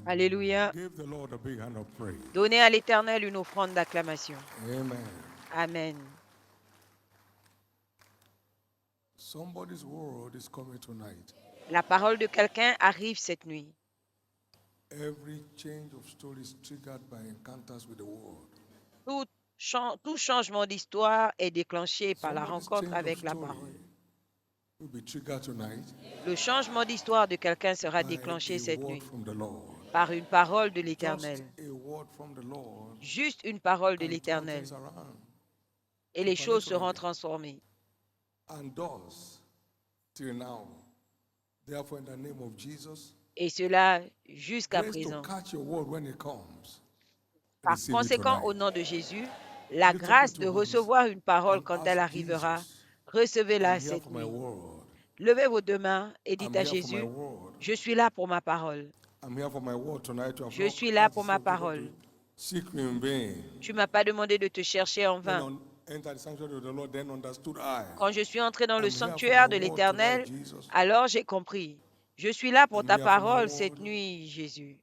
Alléluia. Give the Lord a big hand of praise. Donnez à l'Éternel une offrande d'acclamation. Amen. Amen. Somebody's word is coming tonight. La parole de quelqu'un arrive cette nuit. Every change of story is triggered by encounters with the word. Tout changement d'histoire est déclenché par la Somebody's rencontre change of avec la story parole. will be triggered tonight Le changement d'histoire de quelqu'un sera by déclenché a cette word nuit from the Lord. par une parole de Just l'Éternel. a word from the Lord Juste une parole de can turn l'Éternel. things around Et les choses seront supernaturally transformées. and does till now. Therefore, in the name of Jesus, Et cela jusqu'à grace to présent. catch your word when it comes. Par Receive it conséquent, au tonight. nom de Jésus, la Lift up grâce your de two hands recevoir une parole and quand ask elle arrivera, Jesus, recevez-la I'm here cette for my nuit. word. Levez vos deux mains et dites I'm à here for my Jésus, word. je suis là pour ma parole. I'm here for my word tonight. You have Je not suis là asked pour the Son ma of Jacob parole. to seek me in vain. Tu ne m'as pas demandé de te chercher en When vain. I entered the sanctuary of the Lord, then understood I. Quand je suis entré dans le I'm here for sanctuaire my de word tonight, l'Éternel, Jesus. alors j'ai compris. Je suis là pour I'm ta here for my parole word. cette nuit, Jésus.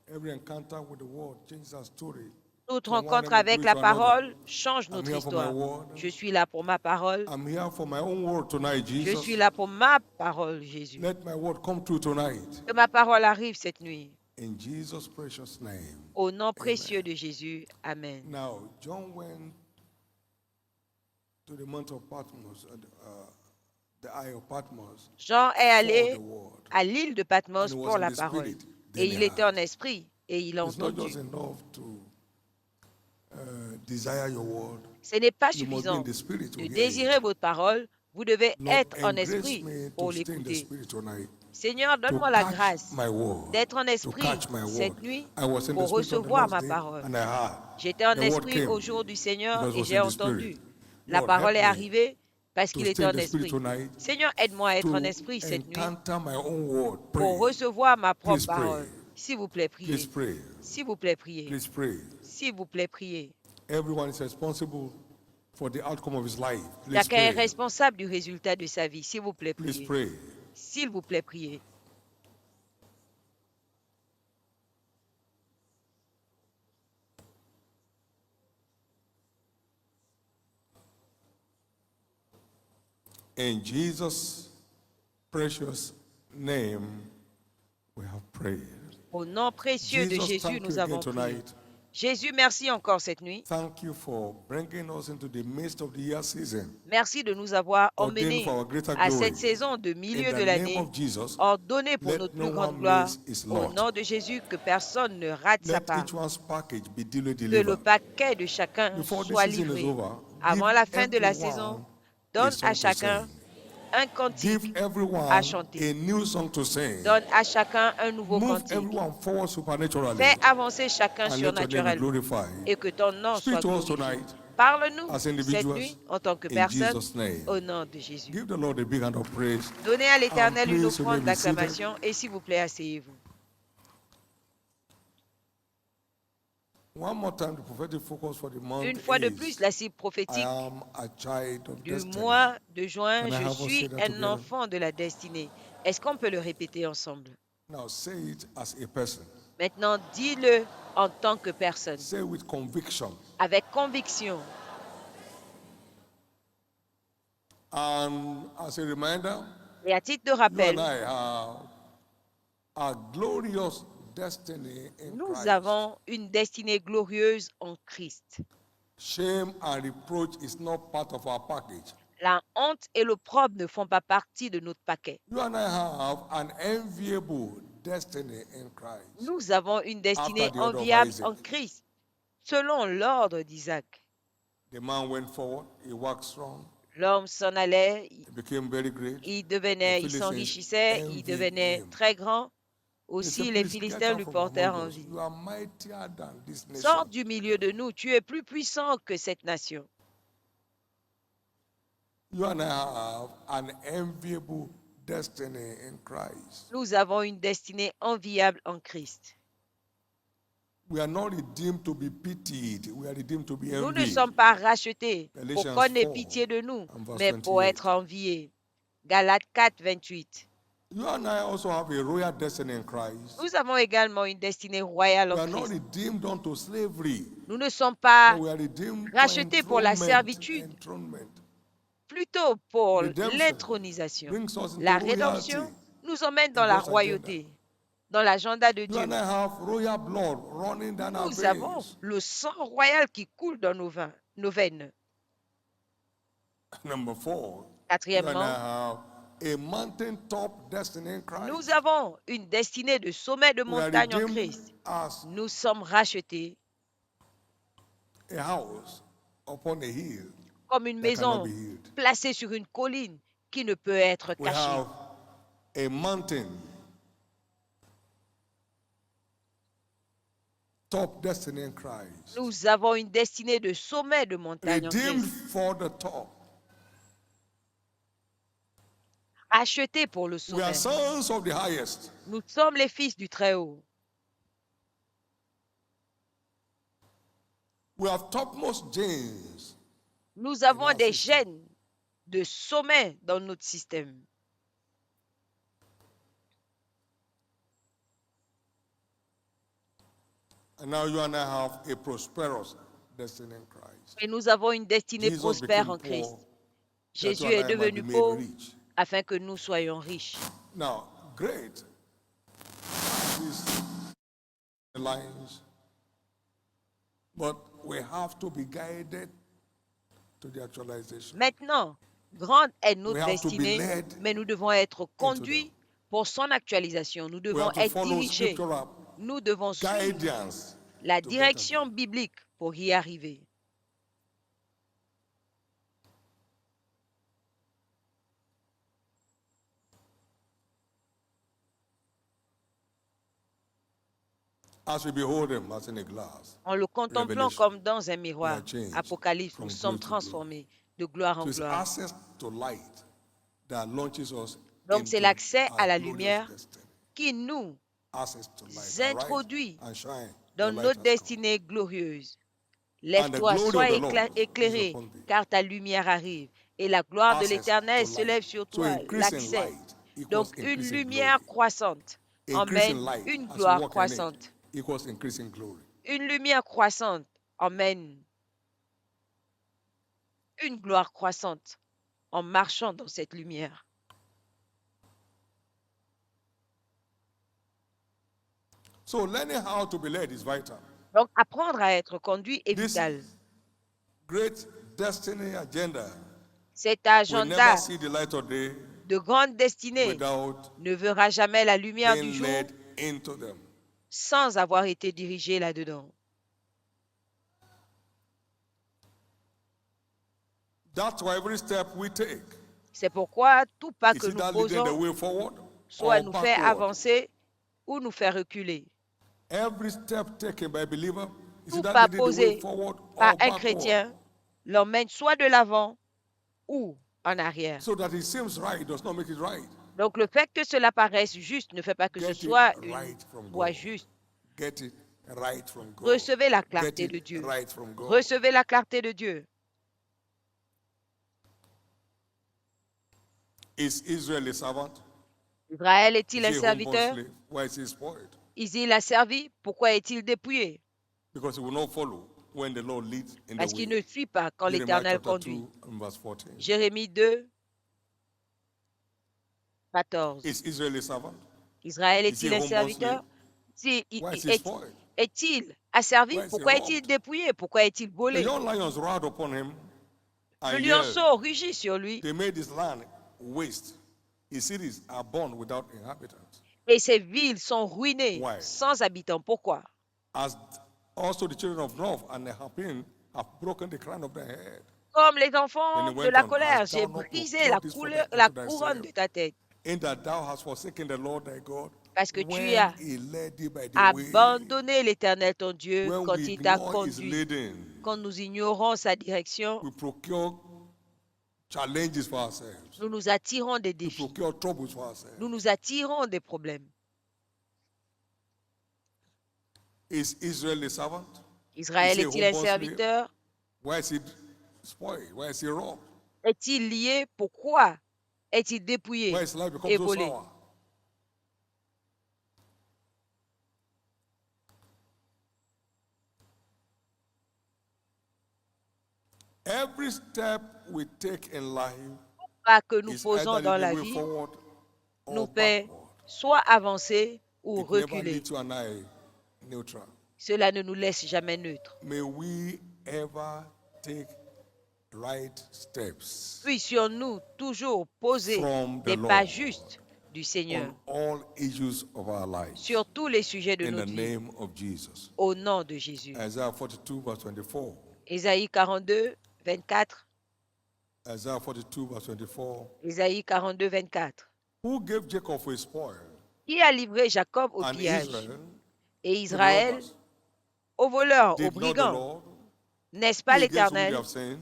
Every encounter with the word changes our story. Toute From one rencontre realm of avec glory la to another. parole change I'm notre here for my histoire. word. Je suis là pour ma parole. I'm here for my own word tonight, Je Jesus. suis là pour ma parole, Jésus. Let my word come true tonight. Que ma parole arrive cette nuit. In Jesus' precious name. Au nom Amen. précieux de Jésus. Amen. Now, John went to the mount of Patmos, the Isle of Patmos, Jean est for allé the word. à l'île de And Patmos he was pour in la the parole. spirit. Et Then he il était en heard. esprit et il a It's not entendu. just enough to desire your word. Ce n'est pas You must be in suffisant the spirit to de hear désirer it. votre parole. Vous devez Lord, être en engrace esprit me pour to stay in the l'écouter. spirit tonight. Seigneur, To donne-moi la catch grâce my word. d'être en To esprit catch my word. cette nuit I was in the pour spirit on the recevoir Lord's ma day parole. and I heard. J'étais en The word esprit came au jour du Seigneur because I et was j'ai in the spirit. entendu. La Lord, help parole est me arrivée parce to qu'il était stay in en the spirit esprit. tonight. Seigneur, aide-moi à être en To esprit cette nuit encounter my own word. pour Pray. recevoir ma propre Please pray. parole. S'il vous plaît, Please priez. pray. S'il vous plaît, priez. Please pray. S'il vous plaît, priez. Everyone is responsible for the outcome of his life. Please Chacun est pray. responsable du résultat de sa vie. S'il vous plaît, Please priez. pray. S'il vous plaît, priez. In Jesus' precious name, we have prayed. Au nom précieux de Jesus, Jésus, thank you nous again avons prié. tonight. Jésus, merci encore cette nuit. Thank you for bringing us into the midst of the year season, Merci de nous avoir ordained emmenés for our greater à glory. cette saison de In milieu the de name l'année, of Jesus, ordonnée pour let notre no plus grande one gloire. miss his Au lot. nom de Jésus, que personne ne rate sa Let part. each one's package be duly Que le delivered. paquet de chacun Before this soit season is livré. over, Avant give la fin de la everyone saison, a donne à song to chacun sing. un Give cantique à everyone chanter. a new song to sing. Donne à chacun un nouveau Move cantique. everyone forward supernaturally. Fais avancer chacun And let your name be surnaturellement glorified. et que ton nom Speak soit to us glorifié. tonight Parle-nous as cette individuals nuit en tant que in personne Jesus' name. au nom de Jésus. Give the Lord a big hand of praise. Donnez à And l'Éternel une please, you may offrande be seated. d'acclamation et s'il vous plaît, asseyez-vous. One more time, the prophetic focus for the month Une fois de plus, is la cible I prophétique am a child of du destiny. mois de juin, Can I je have us suis say that un together? enfant de la destinée. Est-ce qu'on peut le répéter ensemble? Now say it as a person. Maintenant, dis-le en tant que personne, Say with conviction. avec conviction. And as a reminder, Et à titre de you and rappel, I have a glorious destiny in nous Christ. avons une destinée glorieuse en Christ. Shame and reproach is not part of our package. La honte et l'opprobre ne font pas partie de notre paquet. You and I have an enviable destiny in Christ. Nous avons une destinée After the order of enviable Isaac. en Christ, selon l'ordre d'Isaac. The man went forward, he waxed strong, L'homme s'en allait, he became very great. il The Philistines s'enrichissait, il envied devenait him. très grand. They Aussi, said, les please get Philistins out lui from portèrent among us. envie. You are mightier than this Sors nation. du milieu de nous, tu es plus puissant que cette nation. You and I have an enviable destiny in Christ. Nous avons une destinée enviable en Christ. We are not redeemed to be pitied. We are redeemed to be Nous ne envied. sommes pas rachetés pour Galatians qu'on ait 4 pitié de nous, and verse mais pour 28. être enviés. Galates 4, 28. You and I also have a royal destiny in Christ. Nous avons également une destinée royale We en are not Christ. redeemed unto slavery, Nous ne sommes but pas we are redeemed for rachetés pour la enthronement. servitude, plutôt pour Redemption l'intronisation. brings us La into royalty. rédemption nous emmène dans in la God's agenda. royauté, dans l'agenda de You and Dieu. I have royal blood running down our Nous avons veins. le sang royal qui coule dans nos veines. Number 4, you and I Quatrièmement, have a mountaintop destiny in Christ. nous avons une destinée de sommet de We are montagne en redeemed Christ. as Nous sommes rachetés a house upon a hill comme une that cannot maison be hid. placée sur une colline qui ne peut être We cachée. have a mountain top destiny in Christ. Nous avons une destinée de sommet de montagne en Redeemed Christ. for the top. Rachetés pour le We are sommet. sons of the highest. Nous sommes les fils du Très-Haut. We have topmost genes. Nous avons our des system. gènes de sommet dans notre système. And now you and I have a prosperous destiny in Christ. Et nous avons une destinée Jesus prospère became en Christ. poor, that Jésus you and est I might be devenu made pauvre rich. afin que nous soyons riches. Now, great. These lines. But we have to be guided to the actualization. Maintenant, grande est We notre have to be destinée, led mais nous devons être conduits pour son actualisation. Nous We devons have to être follow dirigés. scriptural Nous devons suivre guidance. la to get direction biblique pour y arriver. As we behold him as in a glass. En le contemplant Revelation. comme dans un miroir, changed Apocalypse, from nous glory sommes to transformés de gloire en So it's gloire. access to light that launches us Donc c'est into l'accès our à la glorious lumière destiny. qui nous Access to light. Arise introduit and shine. dans Your light notre has come. destinée glorieuse. Lève-toi, glory sois of the Lord is éclairé, upon thee. car ta lumière arrive. Et la gloire de Access l'Éternel to se light. lève sur So toi. increasing L'accès. light equals Donc une increasing lumière glory. croissante Increasing emmène light une as you gloire walk in croissante. it equals increasing glory. Une lumière croissante emmène une gloire croissante en marchant dans cette lumière. So learning how to be led is vital. Donc apprendre à être conduit est This vital. great destiny agenda Cet will agenda never see the light of day de grande destinée without ne verra jamais la lumière du being jour led into them. sans avoir été dirigé là-dedans. That's why every step we take C'est pourquoi tout pas is que nous either leading the posons way forward soit or nous fait backward. avancer ou nous fait reculer. Every step taken by a believer is Tout either pas leading the way posé forward par or un backward. chrétien l'emmène soit de l'avant ou en arrière. So that it seems right does not make it right. Donc le fait que cela paraisse juste ne fait pas que ce Get it soit une right from voie God. juste. Get it right from God. Recevez la Get clarté it de Dieu. right from God. Recevez la clarté de Dieu. Is Israel a servant? Israël est-il Is un he a homeborn serviteur? slave? Why is he spoiled? Israël a servi. Pourquoi est-il dépouillé? Because he will not follow when the Lord leads in Parce the qu'il way. ne suit pas quand Jeremiah l'Éternel chapter conduit. 2 and verse 14. Jérémie 2, 14. Is Israel a servant? Israël Is he est-il a un homeborn serviteur? slave? Si, Why is he spoiled? est-il asservi? Why is he Pourquoi est-il robbed? dépouillé? Pourquoi est-il The volé? young lions roared upon him Le and yelled. lionceau rugit sur lui They made his land waste. His cities are burned without inhabitants. et ses villes sont ruinées Why? sans habitants. Pourquoi? As also the children of North and the Harpin have broken the crown of their head. Comme les enfants Then he de went la on, colère, hast thou j'ai not brisé procured la, this for la unto couronne de thyself, ta tête. in that thou hast forsaken the Lord thy God, Parce que tu when as he led thee by the way, abandonné l'Éternel ton Dieu when quand we il t'a ignore his conduit. leading, Quand nous ignorons sa direction, we procure challenges for ourselves. nous nous attirons des We défis. procure troubles for ourselves. Nous nous attirons des problèmes. Is Israel a servant? Israël Is he a est-il un homeborn slave? serviteur? Why is he spoiled? Why is he robbed? Est-il lié? Pourquoi est-il dépouillé Why his life et becomes so volé? sour? Every step we take in life Pas que nous is posons either dans leading la the way vie forward nous or fait backward. soit avancer ou It never reculer. leads you and I neutral. Cela ne nous laisse jamais neutres. May we ever take right steps Puissions-nous toujours poser from the des pas Lord justes du Seigneur on all issues of our lives. sur tous les sujets de In the notre vie, name of Jesus. au nom de Jésus. Isaiah 42 verse 24. Ésaïe 42, 24. Isaiah 42 verse 24. Ésaïe 42, 24. Who gave Jacob for a spoil Qui a livré Jacob au and pillage Israel et to the Israël robbers? aux voleurs, aux Did not the brigands? Lord N'est-ce pas be against whom they l'Éternel have sinned?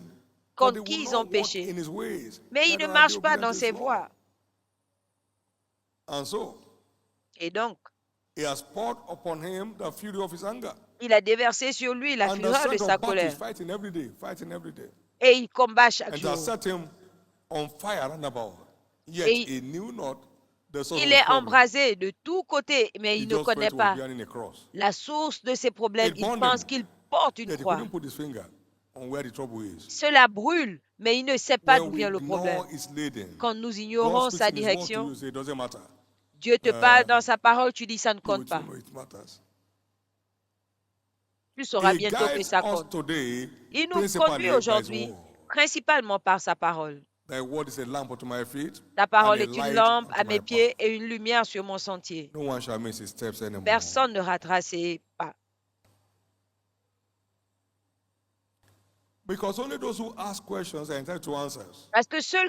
For contre they will qui ils not ont walk péché? in his ways, Mais ils neither ne are they marchent pas obedient dans to his ses law. voies. And so Et donc, he has poured upon him the fury of his anger. il a déversé sur lui la And the fureur de strength sa of battle is colère. fighting every day, fighting every day. Et il combat chaque And it has jour. set him on fire round about. Yet Et he knew not the source of il his est problem. embrasé de tous côtés, mais He il ne just connaît felt he was pas bearing a cross. la source de ses problèmes. It Il burned pense him. qu'il porte une Yet he croix. couldn't put his finger on where the trouble is. Cela brûle, mais il ne sait pas When d'où we vient le problème. ignore his leading, Quand nous God ignorons speaks sa in his word to direction, you, say it doesn't matter. Dieu te parle dans sa parole, tu dis ça ne You compte will pas. soon know it matters. Tu sauras He bientôt que guides ça us compte. today Il nous principally conduit by his aujourd'hui word. principalement par sa parole. Thy word is a lamp unto my feet Ta and parole a est une light lampe unto à my mes path. pieds et une lumière sur mon sentier. No one shall miss his steps anymore. Personne ne ratera ses pas. Because only those who ask questions are entitled to answers. Parce que ceux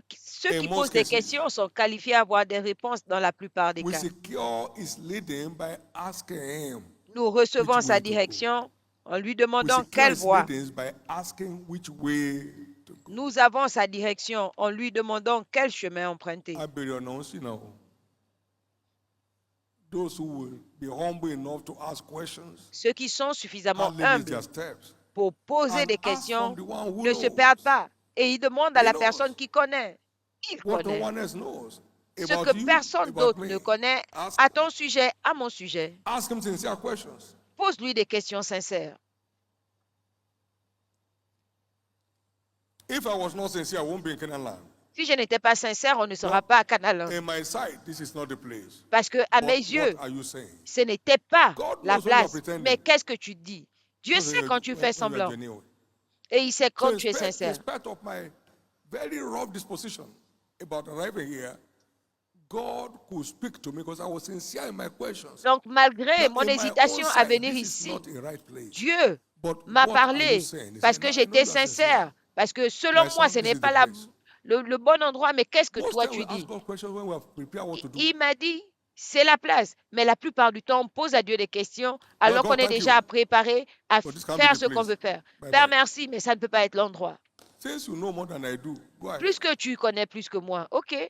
In qui most posent des cases, questions sont qualifiés à avoir des réponses dans la plupart des We cas. secure his leading by asking him Nous recevons which sa way to go. direction en lui We demandant secure quelle his voie. leadings by asking which way to go. Nous avons sa direction en lui demandant quel chemin emprunter. I be announcing now. Those who will be humble enough to ask questions Ceux qui sont suffisamment and limit their humbles steps pour poser and des ask questions from the one who ne se knows perdent pas. Et ils demandent à He la knows. personne qui connaît. Il what no connaît. one else knows Ce about que you, personne about d'autre me. ne connaît Ask à him. ton sujet, à mon sujet. Ask him sincere questions. Pose-lui des questions sincères. If I was not sincere, I won't be in Canaan land. Si je n'étais pas sincère, on ne sera No. pas à Canaan. In my sight, this is not the place. Parce que à But mes yeux, what are you saying? ce n'était pas God la knows when you are place. pretending. Mais qu'est-ce que tu dis? Dieu Knows sait when quand you- tu when- fais when you are semblant. genuine. Et il sait So quand in tu es spite, in sincère. spite of my very rough disposition about arriving here, God could speak to me because I was sincere in my questions. Donc, malgré Now, mon in my hésitation own à sight, venir this is ici, not a right place. Dieu But m'a what are you parlé saying? He parce said, que "Now, I know j'étais you are sincere." sincère. Parce que selon My moi, son, ce this n'est is pas the place. le bon endroit, mais qu'est-ce que Most toi times tu we ask dis? God questions when we have prepared what to do. Il m'a dit, c'est la place. Mais la plupart du temps, on pose à Dieu des questions alors God, qu'on est thank déjà you. préparé à But this can't be faire the ce qu'on place. veut faire. Bye Père, bye. merci, mais ça ne peut pas être l'endroit. Since you know more than I do, go ahead. Plus que tu connais plus que moi, ok.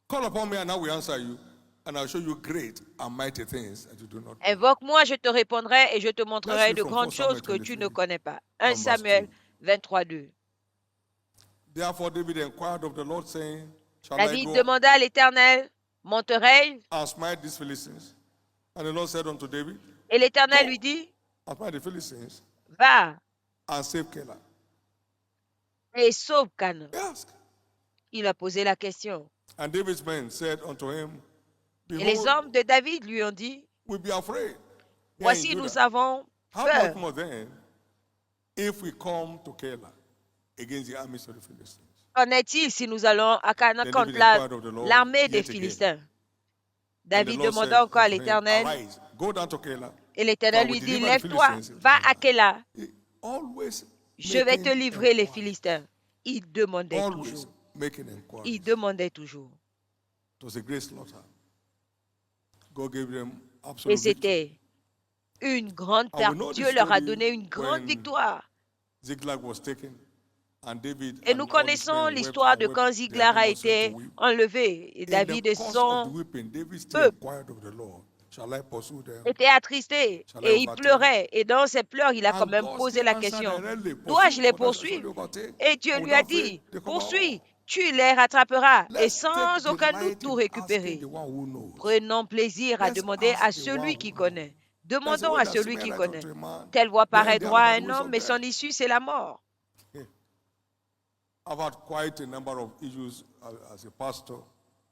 Call upon me and I will answer you, and I'll show you great and mighty things that you do not know. Invoque-moi, je te répondrai et je te Let's montrerai read de from grandes 1 Samuel choses que tu ne 23, connais pas. 1 from verse Samuel 2. 23, 2. Therefore David inquired of the Lord, saying, Shall I David go demanda à l'Éternel, monterai-je? and smite these Philistines? And the Lord said unto David, Et l'Éternel Go lui dit, and smite the Philistines va and save Keilah. et sauve Canaan. He asked. Il a posé la question. And David's men said unto him, Et les Behold, hommes de David lui ont dit, we be afraid. here in voici, nous Judah. avons How much peur. more then if we come to Keilah against the armies of the Philistines? Qu'en est-il si nous allons à Canaan Then contre David inquired of the Lord l'armée des yet again. Philistins? And the David Lord said demanda encore à unto him, l'Éternel, Arise, go down to Keilah. et l'Éternel For I lui will dit, deliver the lève-toi, Philistines into va thy à hand. Kéla, He always je vais te making livrer les inquiry. Philistins. Il demandait Always toujours. making Il inquiries. demandait toujours. It was a great slaughter. God gave them Et absolute victory. c'était une grande And we perte. know the Dieu leur a story donné une grande when victoire. Ziklag was taken, and David Et and nous all his connaissons men wept l'histoire and de wept. quand They Ziklag had a no strength été to weep. enlevé. Et In David the et course of the son weeping, David still peuple inquired of the Lord. Shall I pursue them? étaient attristés Shall I et il overtake? pleurait. Et dans ses pleurs, il a quand And même God posé still la answered question, directly, dois-je pursue, les for thou shalt surely poursuivre? overtake. Et Dieu And lui a without fail, dit, they come poursuis, out. tu les rattraperas et Let's take sans aucun doute delight tout in asking récupérer. the one who knows. Prenons plaisir à Let's demander ask à the celui one qui who connaît. knows. Demandons way à that celui seemeth qui right connaît. unto a man, Telle voie but paraît the droit à other un ways homme, of mais son death. issue, c'est la mort. I've had quite a number of issues as a pastor.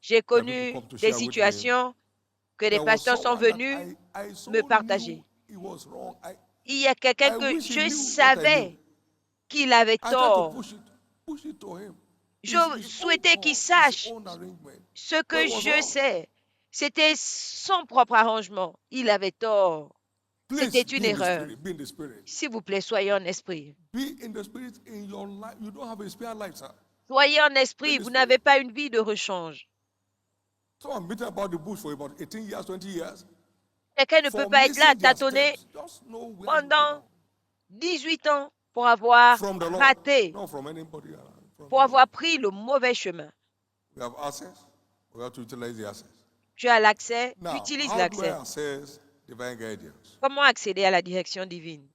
J'ai that people connu come to des share with me. situations que des There was pasteurs sont someone that venus I so me partager. knew he was wrong. Il y a quelqu'un I que wish he je knew what I knew. savais qu'il avait I tried to tort. push it to him. Je It's his own souhaitais qu'il call, his sache own arrangement. ce But que it was je wrong. sais. C'était son propre arrangement. Il avait tort. Please C'était be une in the erreur. spirit. Be in the spirit. S'il vous plaît, soyez en esprit. Be in the spirit in your life. You don't have a spare life, sir. Soyez en esprit. Vous n'avez pas une vie de rechange. So I'm beating about the bush for about 18 years, 20 years. Quelqu'un ne peut For pas être là, missing their tâtonner steps. Just know where you pendant belong. 18 ans pour avoir From the Lord, raté, not from anybody around. From pour the avoir pris le mauvais chemin. Lord. We have access. We have to utilize the access. Tu as l'accès, Now, utilise how do I l'accès. access divine guidance? Comment accéder à la direction divine?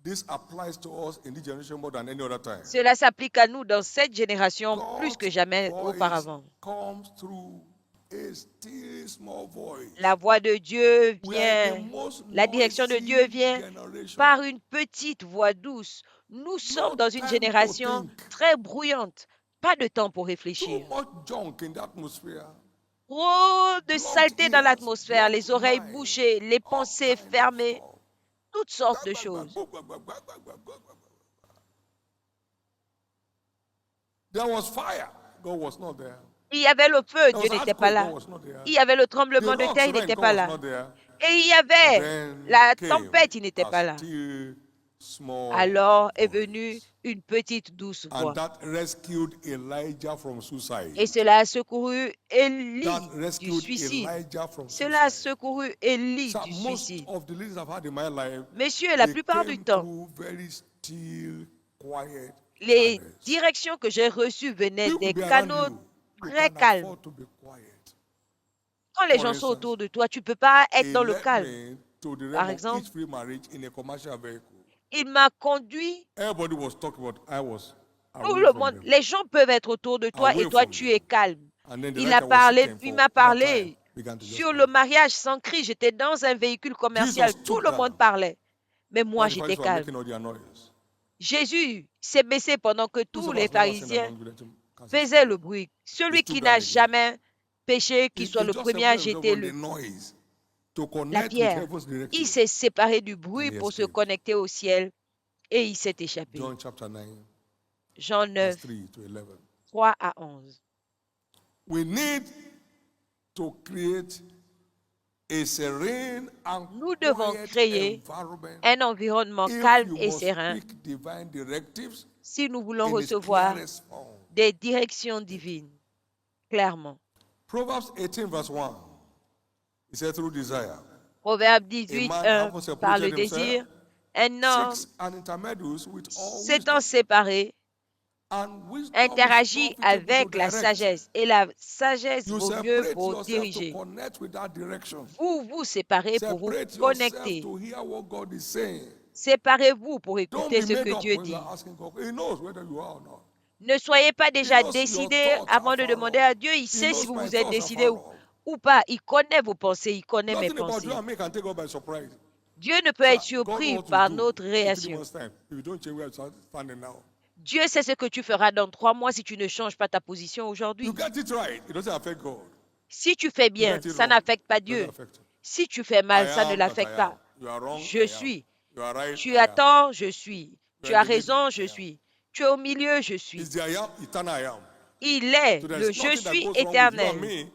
This applies to us in this generation more than any other time. Cela s'applique à nous dans cette génération plus que God's jamais voice auparavant. comes through a still small voice. La voix de Dieu We are in the vient, most la direction de noisy Dieu vient generation. par une petite voix douce. Nous sommes No dans une time to génération think. très bruyante. Pas de temps pour Too réfléchir. much junk in the atmosphere. Trop de Blocked saleté dans ears, l'atmosphère, les blocked oreilles mind, bouchées, les all pensées kind of fermées, stuff. toutes sortes de choses. There was fire. God was not there. Il y avait le feu, There Dieu was n'était pas earthquake. là. God was not there. Il y avait le The tremblement de rocks terre, il rain. n'était God pas was là. not there. Et il y But avait then la came tempête, il n'était a pas là. still small Alors est voice. venue une petite douce And voix. that rescued Elijah from suicide. Et cela a secouru Élie That du rescued suicide. Elijah from Cela a suicide. secouru Élie So du most suicide. of the leaders I've had in my life, Messieurs, la they plupart du came temps, through very still, quiet les channels. directions que j'ai reçues venaient People des be around canaux you. You très can calmes. afford to be quiet. Quand les For gens sont instance, autour de toi, tu ne peux pas être he dans le led calme. me to the Par realm of exemple, each free marriage in a commercial vehicle. il m'a conduit. Everybody was talking about I was Tout away le from monde, them. les gens peuvent être autour de toi et Away toi, from tu es them. calme. And then the Il light a I was parlé, sitting il for m'a that time parlé began to just sur le cry. mariage sans cri. J'étais dans un véhicule commercial. Jesus Tout took le down monde parlait. Mais moi, while the j'étais Pharisees were calme. making all their noise. Jésus s'est baissé pendant que tous Whosoever les has never sinned pharisiens among you, let him cast his faisaient stone. le bruit. He Celui qui stood n'a down again. jamais péché, qu'il He soit le just premier à separated himself jeter from the le, noise to la connect with pierre. heaven's Il direction. s'est séparé du And bruit he pour se escaped. connecter au ciel et il s'est échappé. John chapter 9, Jean verse 9, 3 to 11. 3 à 11. We need to create a serene and Nous devons quiet créer environment un environnement if calme you et must serein speak divine directives si nous voulons in its recevoir clearest form. des directions divines, clairement. Proverbs 18 verse 1. He said through desire. Proverbe A 18, man 1, having par le separated désir, himself un homme seeks an intermediate with all s'étant wisdom. séparé And wisdom is interagit profitable to avec la direct. sagesse et la sagesse You vaut mieux separate pour yourself to diriger. connect with that direction. Vous vous séparez pour vous Separate yourself connecter. to hear what God is saying. Séparez-vous pour Don't écouter be ce made que up Dieu when you dit. are asking God. He knows whether you are or not. Ne soyez pas déjà knows your décidé thoughts are avant de far demander off. à Dieu. Il He sait si knows vous my vous êtes thoughts are décidé far ou, off. ou pas. Il connaît vos pensées, il connaît mes Nothing about pensées. you and me can take God by surprise. Dieu ne peut So être God surpris knows what par to do notre in 3 réaction. months' time. If you don't change where you're standing now. Dieu sait ce que tu feras dans 3 mois si tu ne changes pas ta position aujourd'hui. You get it right. It doesn't affect God. Si tu fais You bien, get it ça wrong. n'affecte pas It doesn't Dieu. affect him. Si tu fais I mal, ça ne am that I l'affecte am. pas. You are wrong. Je I am. suis. You are right. Tu I as am. tort, je suis. Tu You are as in the middle. raison, I je am. suis. Tu es au milieu, je suis. It's the I am, eternal I am. Il est So there le is je nothing that suis goes wrong with you and éternel. me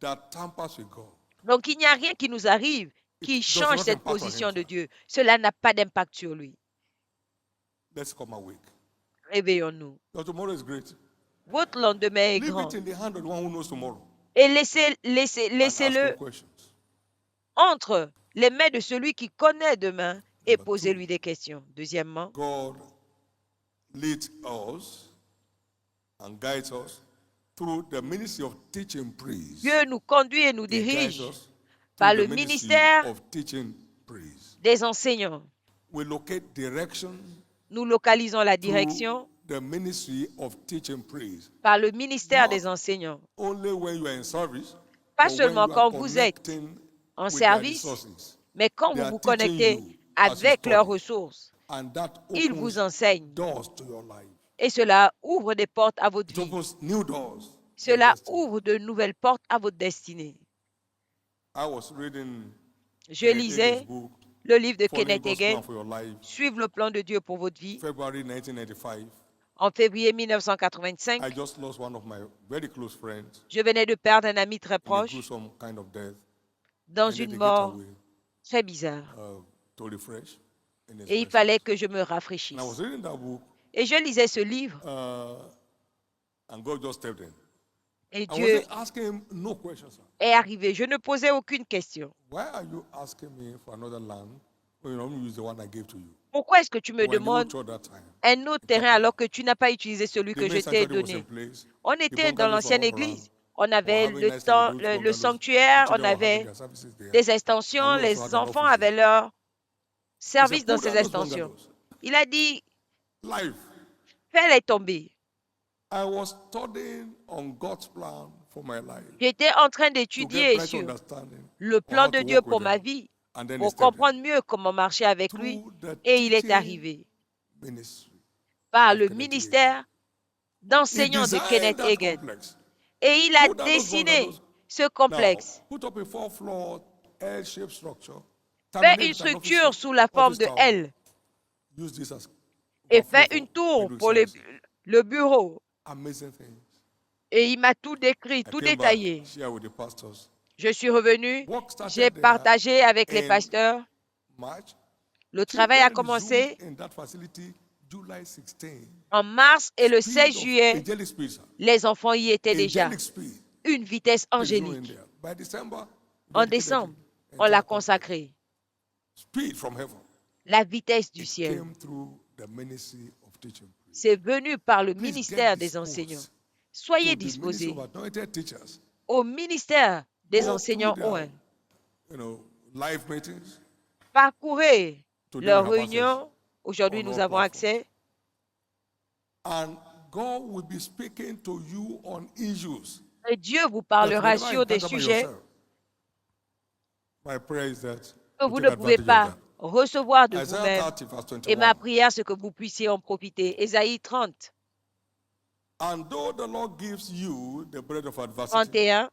that tampers with God. Donc il n'y a rien qui nous arrive qui It does change not cette impact on position him, de sir. Dieu. Cela n'a pas d'impact sur lui. Let's come awake. Réveillons-nous. Your tomorrow is great. Votre lendemain est Leave grand. it in the hand of the one who knows tomorrow. Et And ask him laissez-le questions. entre les mains de celui qui connaît demain et Number posez-lui des questions. Deuxièmement, God leads us and guides us through the ministry of teaching priests. Dieu nous conduit et nous He guides dirige us par through le the ministry ministère of teaching priests. des enseignants. We locate direction Nous localisons la through direction the ministry of teaching priests. par le ministère Not des enseignants. only when you are in service, Pas but when seulement you are quand vous êtes connecting en with their service, resources. mais quand They vous are vous teaching connectez you as you avec leurs study. ressources, And that ils opens vous enseignent doors to your life. et cela ouvre des portes à votre It vie. opens new doors to your Cela destiny. ouvre de nouvelles portes à votre destinée. I was reading Je Kenneth lisais Hagin's book, le livre de Following Kenneth God's Plan Hagin, for Your Life, Suivre le plan de Dieu pour votre vie, February 1995. en février 1985. I just lost one of my very close friends Je venais de perdre un ami très in a proche gruesome kind of death. dans I needed une to get mort away, très bizarre. to refresh in his Et il presence. fallait que je me And I was rafraîchisse. reading that book, Et je lisais ce livre and God just stepped in. et I Dieu wasn't asking him no questions. Sir. est arrivé. Je ne posais aucune question. Why are you asking me for another land when you only use the one I gave to you? Pourquoi est-ce que tu me We're in the old demandes church that time. un autre terrain alors que tu n'as pas utilisé celui The que je main t'ai sanctuary was in donné? place. On The était dans bungalows were l'ancienne all around. église. On We were avait having le nice time temps, with those le bungalows. sanctuaire, The on children were having avait their services there. des extensions, And we also les had an enfants office avaient there. leur He service said, dans "Put ces down those extensions. bungalows." Il a dit, Life. fais-les tomber. I was studying on God's plan for my life J'étais en train to get d'étudier better sur understanding le on plan how de to Dieu walk pour with ma Him. vie, And then he pour stepped in comprendre mieux comment marcher avec lui. through the Et il est teaching arrivé ministry par of le Kenneth Hagin. ministère He d'enseignant de designed Kenneth that Hagin. complex. Et il a Put down those dessiné bungalows. ce Now, complexe. put up a 4-floor L-shaped structure. Fait Terminate une with an office, structure sous la forme office de tower. L Use this as et overflow fait for une tour midweek pour services. le bureau. Amazing things. Et il m'a tout décrit, I tout came back, détaillé. share with the pastors. Je suis revenu, Work started j'ai there partagé avec les in pasteurs. March. Le travail a Children commencé resumed in that facility July 16. en mars et le 16 Speed of juillet, angelic speed, sir. les enfants y étaient déjà. Angelic speed. Une vitesse Speed is going angélique. there. By December, En dedicated décembre, the on l'a entire complex. consacré. Speed from heaven. La vitesse du It ciel. came through the ministry of teaching. C'est venu par le Please get ministère des disposed enseignants. to Soyez the ministry disposés of anointed teachers. au ministère des Go enseignants through ON. their, live meetings. Parcourez Today leurs we have access réunions. Aujourd'hui, on nous all avons platforms. accès. And God will be speaking to you on issues Et Dieu vous that you parlera never sur des encounter by sujets yourself. My prayer is that que you vous take ne pouvez advantage of pas that. recevoir de Isaiah vous-même. 30 verse Et ma 21. prière, c'est que vous puissiez en profiter. Ésaïe 30, And though the Lord gives you the bread of adversity 31.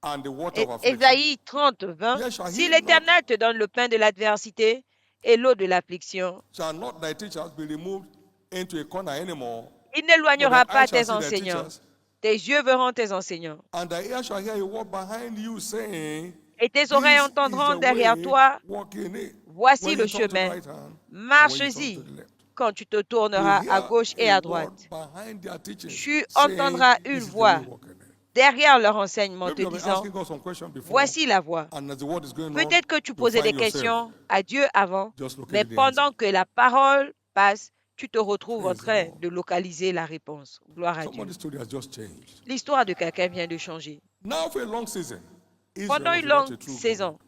and the water of Et affliction, Ésaïe 30, 20. Yes, shall Si he l'Éternel te donne le pain de l'adversité et l'eau de l'affliction, shall not thy teachers be removed into a corner anymore, il but n'éloignera thy pas eyes shall tes see thy enseignants. teachers, Tes yeux verront tes enseignants. and thy ear shall hear a word behind you saying, Et tes oreilles This is entendront the derrière way, toi, walk in it. voici When le you turn to the chemin. right hand, and when you turn to Marche-y the left. quand tu te You tourneras à hear gauche et a à word droite. behind their teachings Tu saying, entendras This une is the way, voix walk in it. derrière leur enseignement Maybe te you have been disant, asking God some questions before, voici la voie. and as the word is going on, Peut-être que tu you posais des find yourself questions à Dieu avant, just locating mais the answer. pendant que la parole passe, tu te retrouves en Praise the train Lord. de localiser la réponse. Gloire à Dieu. Somebody's story has just changed. L'histoire de quelqu'un vient de changer. Now for a long season, Pendant Israel was une without longue a true saison, God,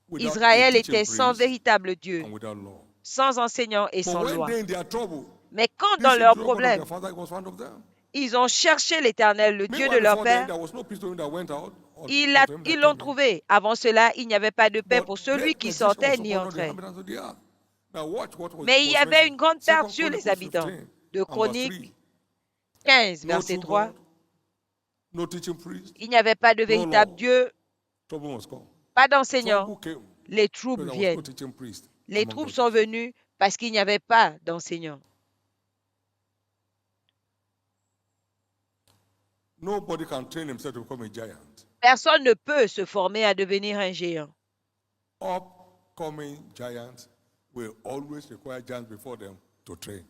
without a Israël teaching était sans priest, véritable Dieu, and without law. sans enseignant et But sans when loi. they're in their trouble, Mais quand they dans seek leurs the God of problèmes, their father was found of them. ils ont cherché l'Éternel, le Dieu de Meanwhile, leur before then, père, there was no peace to him that went out, or ils to him that l'ont came in. trouvé. Avant cela, il n'y avait pas de paix But pour celui great qui vexation sortait was ni upon all the entrait. inhabitants of the earth. Now watch what Mais il y was avait mentioned. une grande perte 2 sur les Chronicles habitants. 15 De and verse Chroniques 3. 15, No verset true 3. God, no teaching priest, Il n'y avait pas de no véritable law. Dieu, Trouble was come. pas d'enseignant. Trouble came Les because troubles there was no viennent. teaching priest Les among troubles the sont Jews. venus parce qu'il n'y avait pas d'enseignant. Nobody can train himself to become a giant. Personne ne peut se former à devenir un géant. Upcoming giants will always require giants before them to train.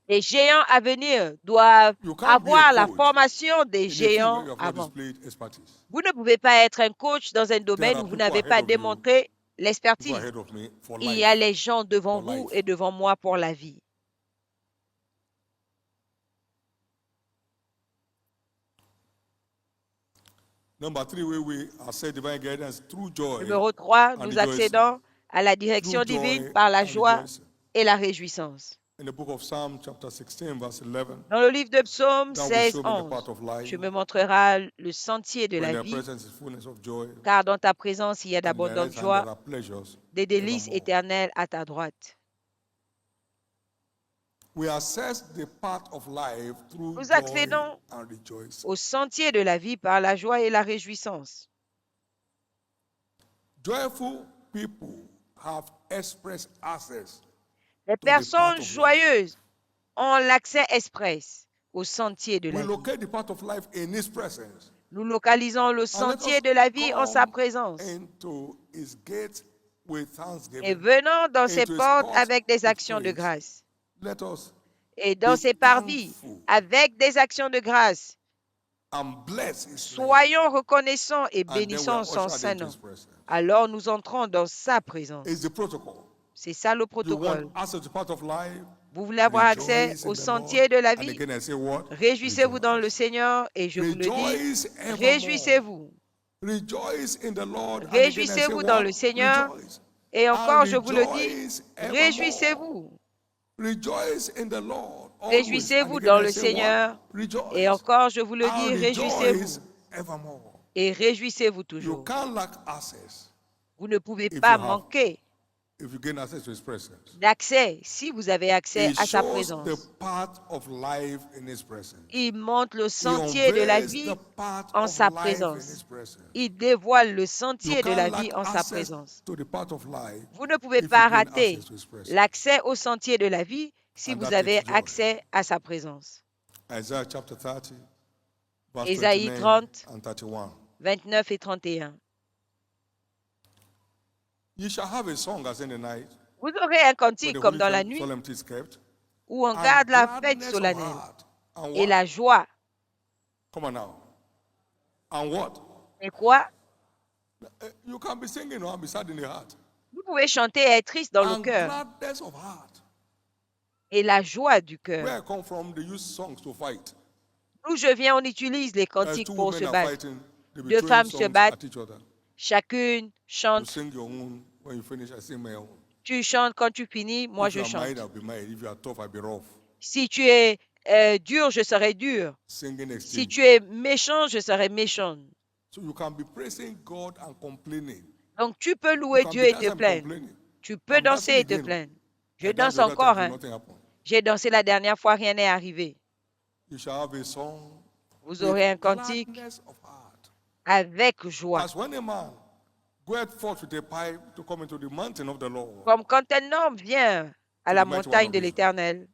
Les géants à venir doivent You can't be a avoir la coach formation des in a field where géants you have not avant. displayed expertise. Vous ne pouvez pas être un coach dans un There domaine are où vous people n'avez ahead pas of you, démontré people l'expertise. ahead of me for Il y a life. les gens devant For vous life. et devant moi pour la vie. Number 3, where we access divine guidance through joy Numéro 3, and nous rejoicing. accédons à la direction Through joy divine par la and joie rejoicing. et la réjouissance. in the book of Psalm chapter 16 verse 11, Dans le livre de Psaume that will 16, show me the path 11, of life. tu me montreras le sentier de For in la their vie, presence is fullness of joy, car dans ta présence il y a and in their d'abondantes right hand joies, there are pleasures des délices evermore. éternelles à ta droite. We assess the path of life through Nous joy accédons and rejoicing. au sentier de la vie par la joie et la réjouissance. Joyful people have express access Les to the path personnes of life. joyeuses ont l'accès express au sentier de We la vie. locate the path of life in His presence. Nous localisons le And let sentier us de la vie en sa come présence. into His gates with Et thanksgiving. venons dans ses Into His portes courts avec des with actions de praise. grâce. Let us Et dans be ses parvis thankful avec des actions de grâce. and bless His name. Soyons reconnaissants et And then we are bénissons son ushered saint into nom. His presence. Alors nous entrons dans sa présence. It's the protocol. C'est ça le You protocole. want access to part of life? Vous voulez avoir accès Rejoice au in the sentier Lord. de la And vie? again I say what? Réjouissez-vous dans le Rejoice. Seigneur et je vous le dis, Rejoice evermore. réjouissez-vous. Rejoice in the Lord. And again I say Réjouissez-vous dans what? le Seigneur Rejoice. et And encore je vous le dis, rejoice evermore. réjouissez-vous. Rejoice in the Lord. Always. And Réjouissez-vous again dans I le say Seigneur what? Rejoice. et encore je vous le And dis, rejoice réjouissez-vous evermore. et réjouissez-vous You toujours. can't lack access Vous ne pouvez if pas you have- manquer if you gain access to His presence. d'accès si vous avez accès He à sa shows présence. the path of life in His presence. Il montre le He sentier de la unveils vie the path en of sa life in présence. His presence. Il dévoile le You sentier de la can't vie lack en sa access présence. to the path of life Vous ne pouvez if pas you gain rater access to His presence. l'accès au sentier de la vie si And vous that avez takes joy. accès à sa présence. Isaiah chapter 30, verse Ésaïe 29 30, and 31. 29 et 31. You shall have a song as in the night, Vous aurez un when cantique the comme holy dans la nuit solemnity is kept, où on and garde la fête gladness of solennelle heart. And et what? la joie. Come on now. And what? Et quoi? You can be singing and be sad in the heart. Vous pouvez chanter et être triste dans le And cœur gladness of heart. et la joie du Where cœur. I come from, they use songs to fight. D'où je viens, on utilise les As cantiques two pour women se are battre. fighting, they be Deux throwing femmes se songs battent. at each other. Chacune You chante. sing your own. When you finish, I sing my own. Tu chantes quand tu finis, moi If je you are chante. married, I'll be married. If you are tough, I'll be rough. Si tu es dur, je serai dur. Singing Si exchange. tu es méchant, je serai méchant. So you can be praising God and complaining. Donc tu peux You louer can Dieu be et dancing te and plaindre. complaining. Tu peux I'm dancing danser et te again. plaindre. Je I danced danse the other encore, time, hein. nothing happened. J'ai dansé la dernière fois, rien n'est arrivé. You shall have a song Vous with aurez un cantique gladness of heart. avec joie. As when a man goeth forth with a pipe to come into the mountain of the Lord. Comme quand un homme vient à To la the mighty one montagne of de Israel. l'Éternel,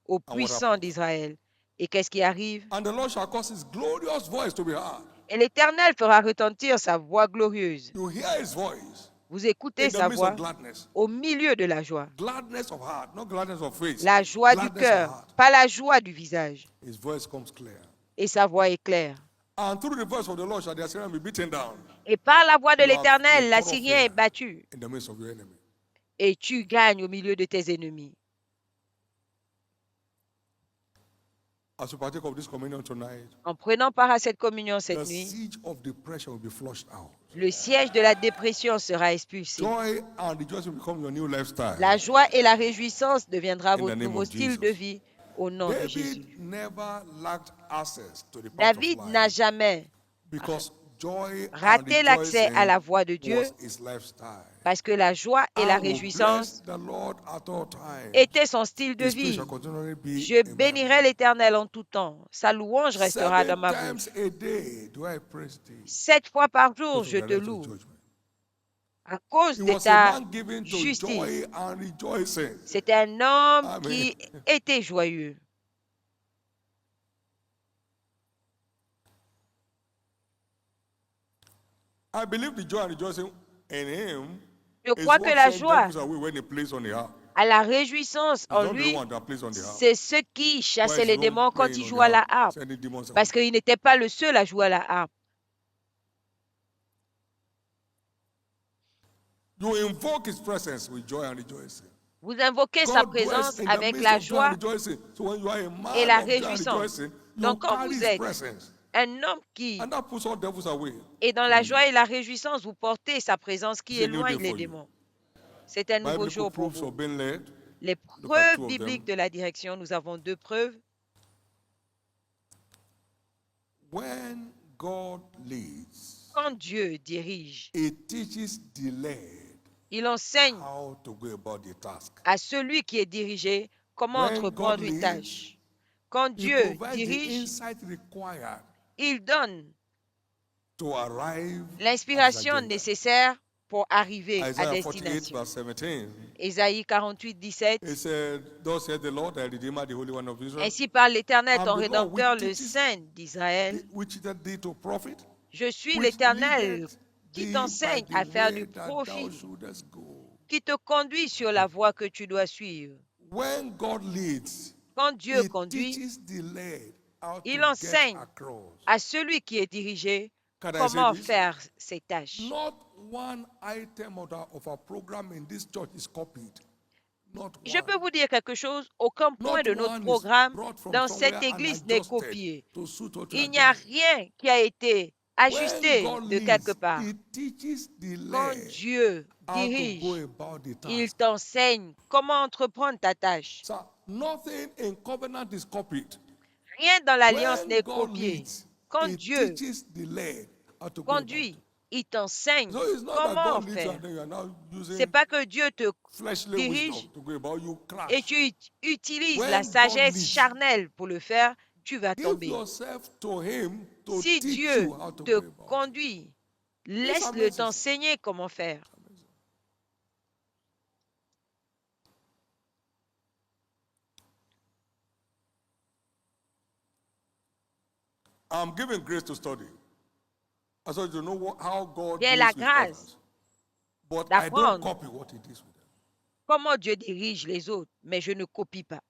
au what puissant happens? d'Israël. Et qu'est-ce qui arrive? And the Lord shall cause his glorious voice to be heard. Et l'Éternel fera retentir sa voix glorieuse. You hear his voice Vous écoutez in the sa midst voix of gladness. au milieu de la joie. Gladness of heart, not gladness of face. La joie du Gladness of cœur, heart. pas la joie du visage. His voice comes clear. Et sa voix est claire. And through the voice of the Lord shall the Assyrian be beaten down Et par la voix de You have l'Éternel, a l'Assyrien thoroughfare. est battu. in the midst of your enemy. Et tu gagnes au milieu de tes ennemis. As you partake of this communion tonight, En prenant part à cette communion the cette nuit, siege of depression will be flushed out. le siège de la dépression sera expulsé. Joy and rejoicing will become your new lifestyle. La joie et la réjouissance deviendra In the votre name nouveau of style Jesus. de vie au nom de Jésus. David never lacked access to the path David of n'a life jamais because joy and raté l'accès à la rejoicing voix de Dieu was his lifestyle. parce que la joie et la I will réjouissance bless the Lord at all times. étaient son style de His praise vie. shall continually be Je in my bénirai l'Éternel en tout temps. Sa louange mouth. restera dans 7 ma times bouche. a day do I praise thee 7 fois par jour, because of je thy te righteous loue judgment. à cause He de was a ta man given to justice. joy and rejoicing. C'était un homme Amen. qui était joyeux. I believe the joy and rejoicing in him Je is crois what que la sent joie devils away when he plays on the harp. à la réjouissance He's en not the lui, one that plays on the harp. c'est ce qui Why chassait is les he not démons quand playing il on joue the à la harp, harpe. sending demons away? Parce qu'il n'était pas le seul à jouer à la harpe. You invoke his presence with joy and rejoicing. Vous invoquez sa God dwells présence in the avec midst la of joy joie and rejoicing. So when you are a man et la of joy and réjouissance. rejoicing, you Donc quand carry vous his êtes presence. un homme qui And that puts all devils away. est dans la joie et la réjouissance, vous portez sa présence qui It's a new day éloigne les for you. démons. C'est un nouveau Biblical jour pour proofs vous. of being led. Les Look at preuves two of bibliques them. de la direction, nous avons deux preuves. When God leads, Quand Dieu dirige, He teaches the led il enseigne how to go about the task. à celui qui est dirigé comment When God entreprendre une leads, tâche. Quand He Dieu provides the dirige, insight required il donne to arrive at His l'inspiration agenda. nécessaire pour arriver à Isaiah 48, destination. verse 17. Ésaïe 48, 17. It said, Thus said the Lord, thy Redeemer, the Holy One of Israel, Ainsi parle l'Éternel, I'm ton the Lord Rédempteur, which le teaches Saint d'Israël. which teacheth thee to profit, Je suis which l'Éternel leadeth qui thee by t'enseigne the à faire way du that thou profit, shouldest go. qui te conduit sur la voie que tu dois suivre. When God leads, Quand Dieu He conduit, teaches the led how il to get enseigne across. à celui qui est dirigé Can I say comment this? faire ses tâches. Not one item of our program in this church is copied. Not Je one. peux vous dire quelque chose, aucun point Not de notre one is programme brought from dans somewhere cette and église n'est adjusted copié. to suit what you are Il n'y a doing. rien qui a été When ajusté God de quelque leads, part. He teaches the Quand led Dieu how to go dirige, about the il task. t'enseigne comment entreprendre ta tâche. So nothing in covenant is copied. Rien dans l'alliance When n'est God copié. leads, Quand He Dieu teaches the led how to go about it. conduit, il t'enseigne So it's not that comment God leads you faire. and then you are now C'est using pas que Dieu te fleshly dirige wisdom to go about. You et crash. tu utilises la When God sagesse leads, charnelle pour le faire, tu vas give tomber. yourself to Him to Si teach Dieu you how to te go about it. conduit, It's laisse-le amazing. t'enseigner comment faire. I'm giving grace to study. I want you to know how God J'ai la deals with grâce others. But I don't d'apprendre copy what He does with them. comment Dieu dirige les autres, mais je ne copie pas.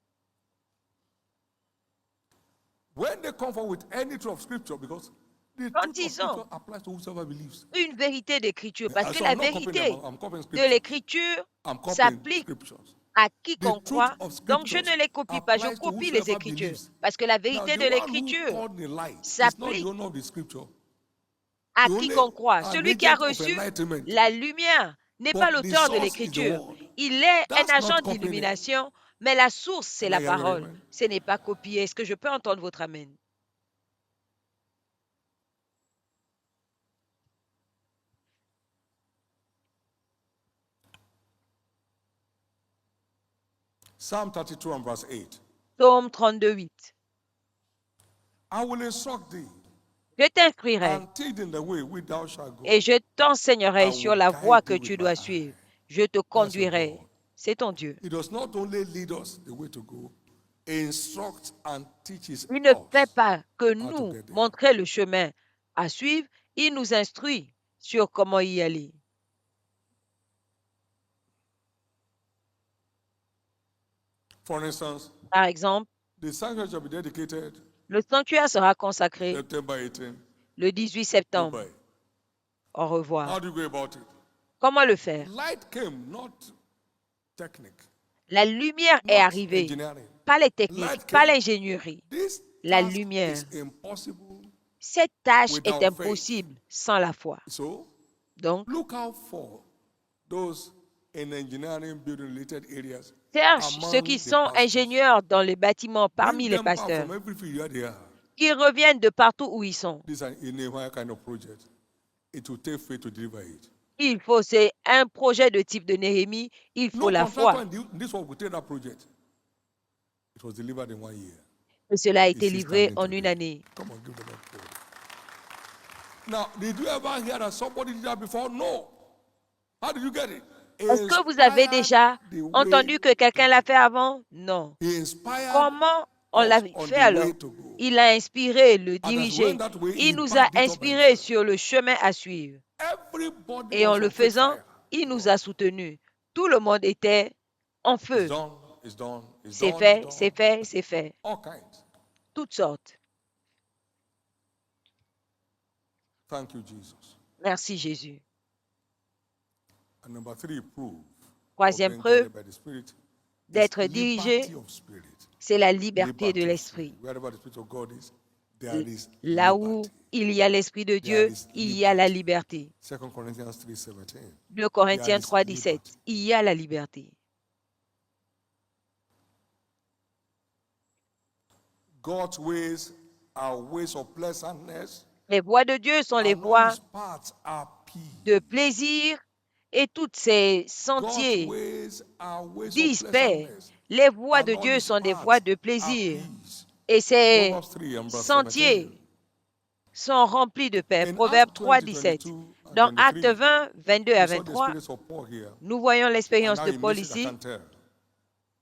When they come forward with any truth of Scripture, because the Quand truth of ils Scripture ont applies to whosoever believes. une vérité d'écriture, parce que So la I'm not copying them, vérité I'm copying de Scriptures. l'écriture I'm copying s'applique Scriptures. à The quiconque truth croit. of Donc, je Scriptures ne les copie pas, je applies to copie les whosoever écritures. believes. Parce que la Now, vérité the de one who l'écriture called the light is not the s'applique owner of the Scripture. à The only quiconque croit. an Celui qui a agent of reçu enlightenment. la lumière n'est pas But the l'auteur de source is the l'écriture. word. Il est un That's agent not copying it. d'illumination, mais la source, c'est Can la I hear your parole. amen? Ce n'est pas copié. Est-ce que je peux entendre votre amen? Psalm 32 and verse 8. Psaume 32, 8. I will instruct thee Je t'instruirai and teach thee in the way which thou shalt go. et je t'enseignerai I sur will la voie guide que thee tu with dois my suivre. eye. Je te That's your conduirai. God. C'est ton Dieu. He does not only lead us the way to go, he instructs and teaches Il ne fait us pas que how to nous get there. montrer le chemin à suivre. Il nous instruit sur comment y aller. For instance, Par exemple, the sanctuary shall be dedicated le sanctuaire sera consacré September 18. le 18 septembre. Goodbye. Au revoir. How do you go about it? Comment le faire? Light came, not technique, La lumière est not arrivée, engineering. pas les techniques, Light pas came. l'ingénierie. This La task lumière. is impossible Cette tâche est without faith. impossible sans la foi. So, Donc, look out for those in engineering building related areas. cherche ceux qui sont ingénieurs dans les bâtiments parmi Bring les them back pasteurs. from every field where they are. Ils reviennent de partout où ils sont. This is a Nehemiah kind of project. It will take faith to deliver it. Il faut, c'est un projet de type de Néhémie, il faut No la contractor foi. in this world will take that project. It was delivered in 1 year. Et cela a It's été still livré standing en today. une année. Come on, give them a praise. Now, did you ever hear that somebody did that before? No. How did you get it? Est-ce que vous avez déjà entendu que quelqu'un l'a fait avant? Non. Comment on l'a fait alors? Il a inspiré le diriger. Il nous a inspiré sur le chemin à suivre. Et en le faisant, il nous a soutenus. Tout le monde était en feu. C'est fait, c'est fait, c'est fait. Toutes sortes. Thank you, Jesus. Merci Jésus. And number 3, proof Troisième of being preuve guided by the Spirit is d'être liberty dirigé, of spirit. c'est la liberté de Liberty of l'esprit. spirit. Wherever the Spirit of God is, there is Là où liberty. il y a l'Esprit de Dieu, il y a la liberté. 2 Corinthians 3:17. 2 Corinthiens There is 3, 17. liberty. Il y a la liberté. God's ways are ways of pleasantness, Les voies de Dieu sont les and all voies his paths are peace. de plaisir et tous ces God's sentiers ways are ways of disent paix. pleasantness, Les voies and de all Dieu his sont des paths voies de are plaisir. peace. Et ces Proverbs 3 and verse sentiers 17. sont remplis de paix. In Proverbe Acts 3, 20, 17. 22 and Dans Acte 23, 20, 22 à we saw the 23, experience of Paul here. nous voyons And l'expérience now de he Paul missed it, I ici. can't tell.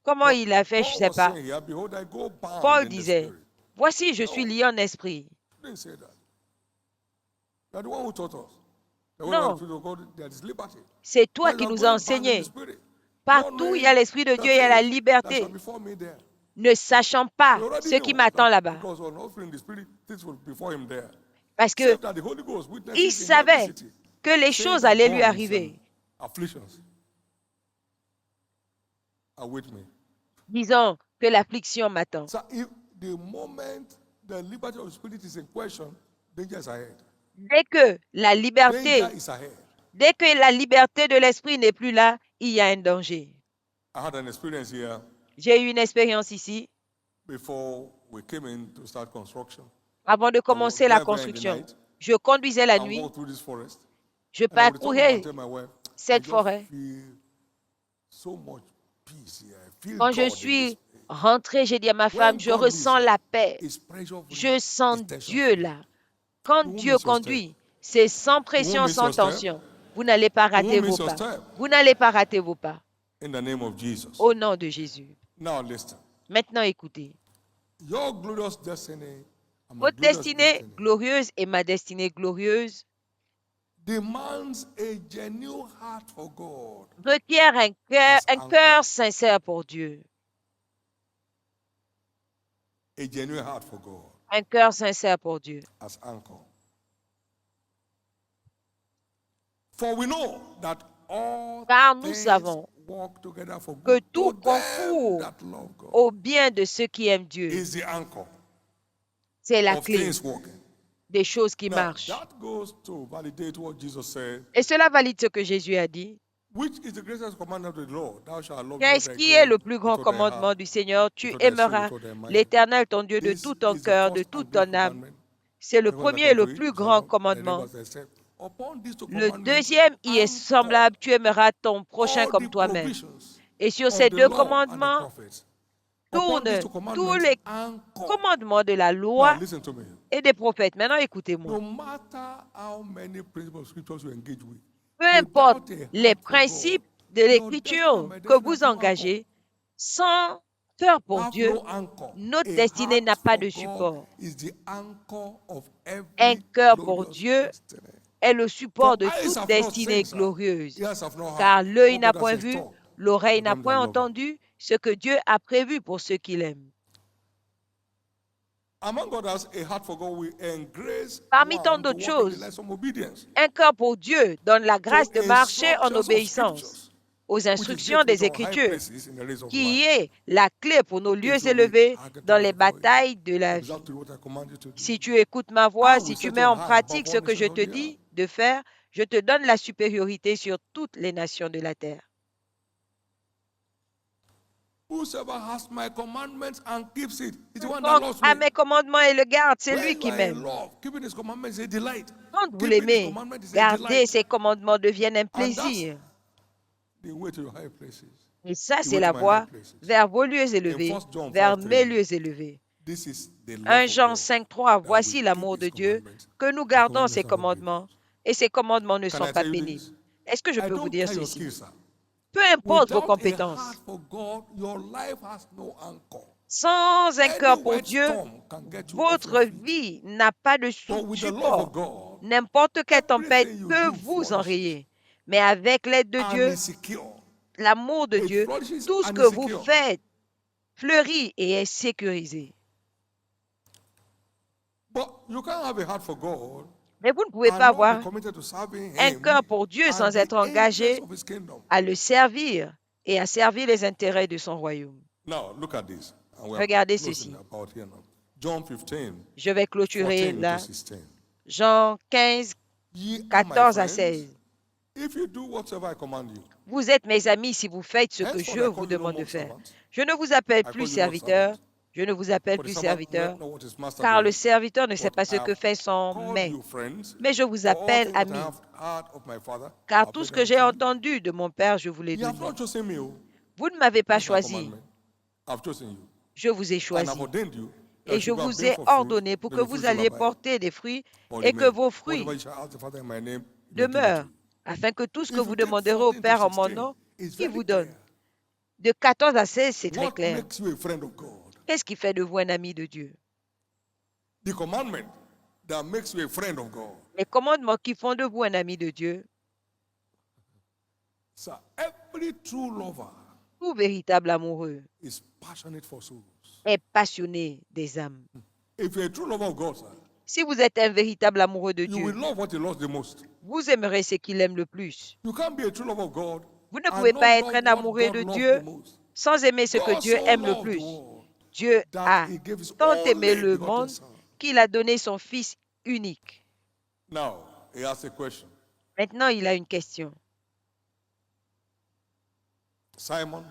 Comment But il a fait, je ne Paul sais was pas. saying here, behold, I go bound Paul in the disait, spirit. voici, je suis lié en esprit. He didn't say that. You are the one who taught us. The way Non. the Spirit of God, there is liberty. C'est toi But qui you are nous as going bound in the enseigné. spirit. Partout où il y a l'Esprit de Dieu, il y a la That liberté. shall befall me there. Ne sachant pas He already ce qui knew m'attend that là-bas. because on offering the spirit, things will befall him there. Parce que Save that the Holy Ghost il witnesses in every savait city. que les Saying choses that allaient lui bonds arriver. and afflictions are with me. Disons que l'affliction m'attend. So if the moment the liberty of the spirit is in question, danger is ahead. Dès que la liberté, Danger is ahead. dès que la liberté de l'esprit n'est plus là, il y a un danger. I had an experience here J'ai eu une expérience ici, before we came in to start construction. avant de commencer la drive there in the construction. night Je conduisais la and nuit, walk through this forest. je And I would return home and parcourais tell my wife, I cette just forêt. feel so much peace here. I feel Quand God je in this suis place. rentrée, j'ai dit à ma femme, When je God ressens leads, la paix. it's pressure free, Je sens it's tension Dieu free. là. Quand You won't Dieu miss your step. conduit, c'est sans You won't pression, miss sans your step. tension. Vous n'allez pas You rater won't vos miss your pas. step. Vous n'allez pas rater vos pas. In the name of Jesus. Au nom de Jésus. Now listen. Maintenant, écoutez. Your glorious destiny and my Votre glorious destinée destiny glorieuse et ma destinée glorieuse demands a genuine heart for God. requiert un anchor. cœur sincère pour Dieu. A genuine heart for God Un cœur sincère pour Dieu. as anchor. For we know that all Car nous things savons work together for que good tout to them concourt that love God. au bien de ceux qui aiment Dieu. Is the anchor C'est la of clé things working. des choses qui Now, marchent. that goes to validate what Jesus said, Et cela valide ce que Jésus a dit. which is the greatest commandment of the Lord. Thou shalt love the Lord Qu'est-ce thy qui est God le plus grand with all thy commandement heart, du Seigneur? Tu with all thy soul, aimeras with all thy mind. l'Éternel, ton Dieu, de This tout ton is the cœur, de first toute and great ton âme. commandment. C'est le Second and premier et le contrary, plus is grand the commandement. neighbors thyself. Upon these two Le commandments, deuxième y est anchor semblable, tu aimeras ton prochain all comme the toi-même. provisions Et sur of ces the deux law and the commandements prophets. Upon these tournent two tous commandments, les anchor. commandements de la Now loi listen to me. et des prophètes. Maintenant, écoutez-moi. No matter how many principles of scriptures you engage with, Peu importe without a les heart for principes God, de your l'Écriture destiny and my que destiny vous have no anchor. engagez, sans cœur pour Have Dieu, no anchor. notre A destinée n'a heart pas for de God support. is the anchor of Un every cœur pour glorious Dieu destiny. est le support For de eyes toute have not destinée seen, sir, glorieuse. ears have not Car heard, l'œil what n'a God has point in vu, store l'oreille for n'a them that point love Him. entendu ce que Dieu a prévu pour ceux qui l'aiment. Among others, a heart for God will engrace Parmi tant one to d'autres walk in the choses, lives of obedience. un cœur pour Dieu donne la grâce de marcher en instructions of obéissance scriptures, aux which is instructions great des wisdom on high Écritures, places in the race of qui life. est la clé pour nos lieux If you will élevés hearken to dans my les voice, batailles de la vie. observe to what I command you to do, Si tu écoutes ma voix, I si will tu set mets you on en high pratique above ce all que je nations te of the earth. dis de faire, je te donne la supériorité sur toutes les nations de la terre. Whosoever has my commandments and keeps it is the one that Donc, loves à me. mes commandements et le garde, c'est lui When you qui are in m'aime. love, keeping his commandments is a delight. Quand vous Keeping his l'aimez, commandments is a garder delight. ses commandements deviennent un And that's plaisir. the way to your high places. Et ça, The c'est way la to my high voie places. vers vos lieux In élevés, 1 John vers 5:3, mes lieux élevés. this is the 1 love of Jean God, 5,3, that we voici keep l'amour his de Dieu, commandments. que nous His gardons commandments ses are not commandements, grievous. et ses commandements ne Can sont I pas tell you pénibles. this? Est-ce que je I peux vous don't dire care your ceci? skills, sir. Peu importe vos Without a compétences, heart for God, your life has no anchor. sans un Any cœur pour white Dieu, storm can get you off votre your feet. vie n'a pas de But with the love support. of God, N'importe quelle tempête everything you peut do vous flourishes enrayer. Mais avec l'aide de and Dieu, is secure. l'amour de It Dieu, flourishes tout ce and que is vous secure. faites fleurit et est sécurisé. But you can't have a heart for God Mais vous ne pouvez and pas not be avoir committed to serving un Him cœur pour Dieu and sans the être interests engagé of His kingdom. à le servir et à servir les intérêts de son royaume. Now, look at this. And we are Regardez closing ceci. about here now. John 15, Je vais clôturer 14 là. to 16. Jean 15, Ye are my 14 à friends, 16. if you do whatsoever I command you. Vous êtes mes amis si vous faites ce que Henceforth je I vous call you no demande de more faire. servant. Je ne vous appelle I plus call you Lord serviteur, servant. Je ne vous appelle For the plus servant serviteur, know what his master car le doeth. serviteur ne sait But pas I ce que have fait son called maître. you friends, Mais je vous for all appelle things that I amis, have heard of my Father, car I've tout ce made que j'ai unto you. entendu de mon Père, je vous l'ai You have donné. not chosen me, oh. Vous ne m'avez pas That's my choisi, commandment. I've chosen you. je vous ai And I've choisi. ordained you that Et you je should go and vous bring ai forth fruit, ordonné pour that que your fruit vous shall alliez abide. porter des fruits Or et que remain. vos Whatever fruits you shall ask the Father in my name, he will give it to demeurent, you. afin que tout ce que If vous you take demanderez au 14 to Père en mon 16, nom, it's il very vous donne. clear. De 14 à 16, c'est très What clair. makes you a friend of God? Qu'est-ce qui fait de vous un ami de Dieu? The commandment that makes you a friend of God. Les commandements qui font de vous un ami de Dieu. So every true lover Tout véritable amoureux is passionate for souls. est passionné des âmes. If you're a true lover of God, sir, Si vous êtes un véritable amoureux de you will Dieu, love what he loves the most. vous aimerez ce qu'il aime le plus. You can't be a true lover of God Vous ne and pouvez not pas être love un what amoureux God de loves Dieu the most. sans aimer ce que God Dieu so aime le loved the plus. world Dieu that a he gave his tant aimé only le begotten monde son. qu'il a donné son Fils unique. Now, he asks a question. Maintenant, il a une question. Simon,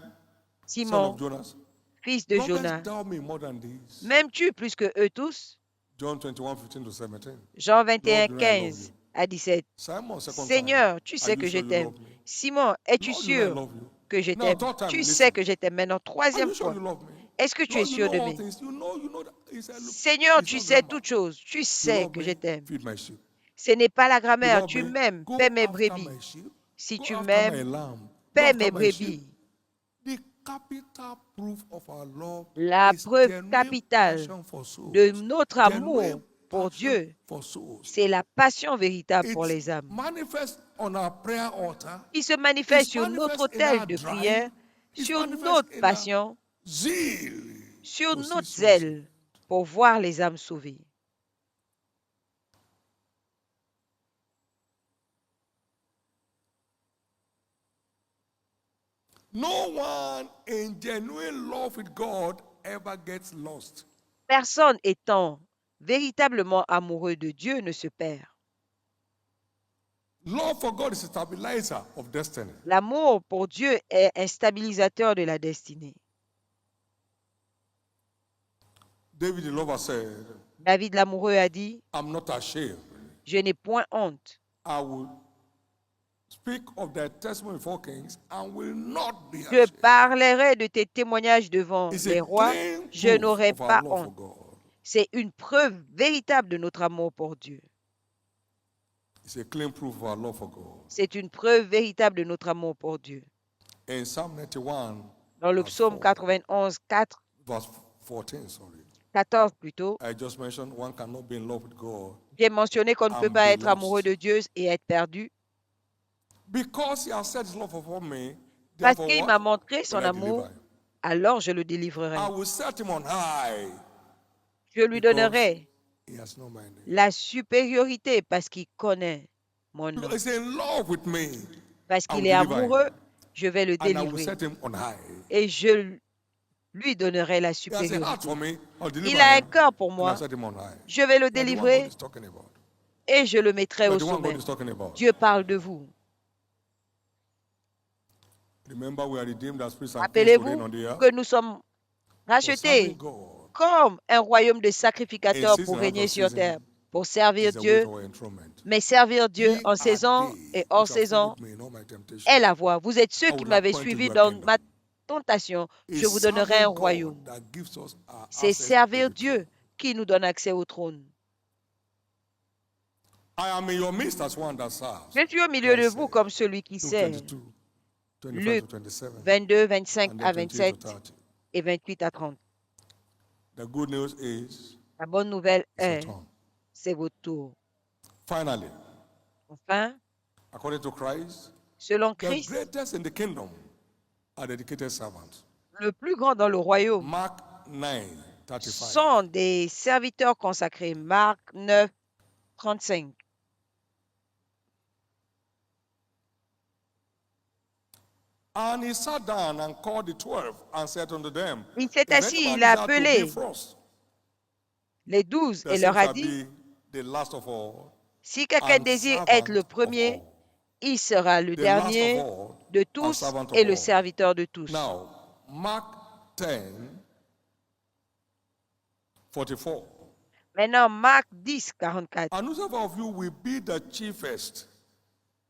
son Simon, of Jonas, fils de lovest Jonas, thou me more than these? m'aimes-tu plus que eux tous? John 21, 15 to 17. Jean 21, Lord, do I love 15 you? à 17. Simon, second time. Seigneur, tu Are sais you que je sure you t'aime. love me? Simon, es-tu Lord, do I sûr love you? que je Now, t'aime? third time, Tu sais listen. que je t'aime. Maintenant, Are troisième you sure fois. you love me? Est-ce que tu es Lord, you sûr know de all moi? things. You know that. He said, look, Seigneur, it's tu not sais grammar. toutes choses. Tu You sais love que je me, t'aime. feed my sheep. Ce n'est pas la You grammaire. love Tu me, m'aimes. go Paie mes after brebis. my sheep. Si Go tu after my m'aimes, lamb. Go paie after mes my sheep. brebis. The capital proof of our love La is preuve genuine capitale passion for souls. de notre amour Genuine pour passion Dieu, for souls. c'est la passion véritable pour It's les âmes manifest on our prayer altar. qui se manifeste It's sur notre manifest in autel our de drive. prière, It's sur manifest notre in our passion, zeal sur to see notre souls. zèle pour voir les âmes sauvées. No one in genuine love with God ever gets lost. Personne étant véritablement amoureux de Dieu ne se perd. Love for God is a stabilizer of destiny. L'amour pour Dieu est un stabilisateur de la destinée. David the lover said, David l'amoureux a dit, I'm not ashamed. je n'ai point honte. I will speak of thy testimony before kings and will not be Je ashamed. parlerai de tes témoignages devant It's les a rois, clean je proof n'aurai of our pas love for honte. God. C'est une preuve véritable de notre amour pour Dieu. It's a clean proof of our love for God. C'est une preuve véritable de notre amour pour Dieu. In Psalm 91, Dans le verse psaume 4, 91, 4, verse 14, sorry. 14 plutôt, I just mentioned one cannot be in love with God j'ai mentionné qu'on ne peut and pas be être amoureux lost. de Dieu et être perdu. Because he has set his love upon me, Parce therefore qu'il what? m'a montré son Will I amour, deliver him? alors je le délivrerai. I will set him on high Je lui because donnerai he has known my name. la supériorité parce qu'il connaît mon nom. Because he's in love with me, Parce I qu'il will est deliver him. amoureux, je vais le And I will délivrer. set him on high. Et je lui donnerai la He has a heart supériorité. for me, I'll deliver Il a un him, cœur pour and I'll moi. set him on high. Je vais le You are the one God délivrer is talking about. et je le mettrai You are au the one God sommet. is talking about. Dieu parle de vous. Remember, we are redeemed as priests and kings to Rappelez-vous reign on the earth. que nous sommes For serving rachetés God comme un royaume de in sacrificateurs season pour and out régner of sur terre, season pour servir is the way Dieu. to our enthronement. Mais servir Dieu Ye en are saison they et hors which have saison followed me in all my temptations. est la voie. Vous êtes ceux I qui will m'avaient appoint you suivi a dans kingdom. ma tentation. It's Je vous donnerai un serving royaume. God that gives us our C'est access to servir the Dieu throne. qui nous donne accès au trône. I am in your midst as one that serves. Je suis au milieu de Christ vous said. comme celui qui Luke sert. 22, 25 Luc to 27, 22, 25 and à then 28 to 27 30. et 28 à 30. The good news is La bonne nouvelle it's your est, turn. c'est votre tour. Finally, Enfin, according to Christ, selon the Christ, greatest in the kingdom are dedicated servants. le plus grand dans le royaume Mark 9, 35. sont des serviteurs consacrés. Marc 9, 35. And he sat down and called the 12 and said unto them, Il s'est If assis, any man il a desire to be appelé first, les 12 the et same leur a shall dit, be the last of all, si quelqu'un and désire servant être le of premier, all. il sera le The last of dernier all de and tous servant of et le all. serviteur de tous. Now, Mark 10, 44. Maintenant, Marc 10, 44. And whosoever of you will be the chiefest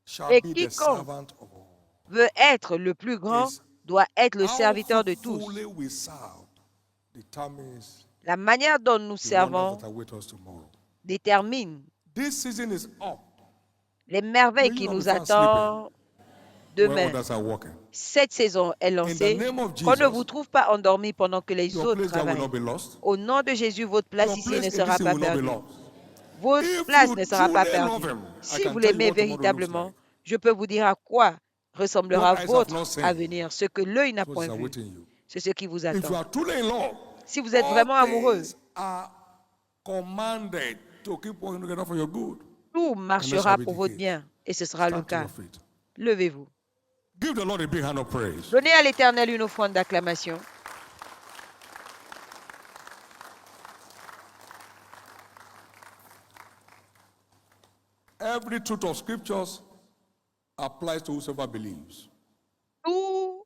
shall Et be the quiconque servant of all. veut être le plus grand doit être le serviteur de How tous. fully we serve determines La manière dont nous the servons wonders that await us tomorrow. détermine This season is up. les merveilles May you qui not nous be found attendent Where demain. others are walking. Cette saison est In the lancée. name of Qu'on ne Jesus, vous trouve pas endormi pendant que les your autres place there will travaillent. not be lost. Au nom de Jésus, votre place Your ici place ne in sera this thing pas will not be perdue. lost. Votre If place you ne sera pas truly love perdue. him, I Si can vous tell you l'aimez what tomorrow looks véritablement, like. je peux vous dire à quoi ressemblera What eyes have votre not seen, avenir. Ce que l'œil n'a what point is vu, awaiting you. c'est ce qui vous If you attend. are truly in love, Si vous êtes all vraiment amoureux, things are commanded to keep working together for your good. tout marchera be pour the votre case. bien. Et ce sera le Stand to cas. your feet. Levez-vous. Give the Lord a big hand of praise. Donnez à l'Éternel une offrande d'acclamation. Every truth of scriptures applies to whosoever believes. Toute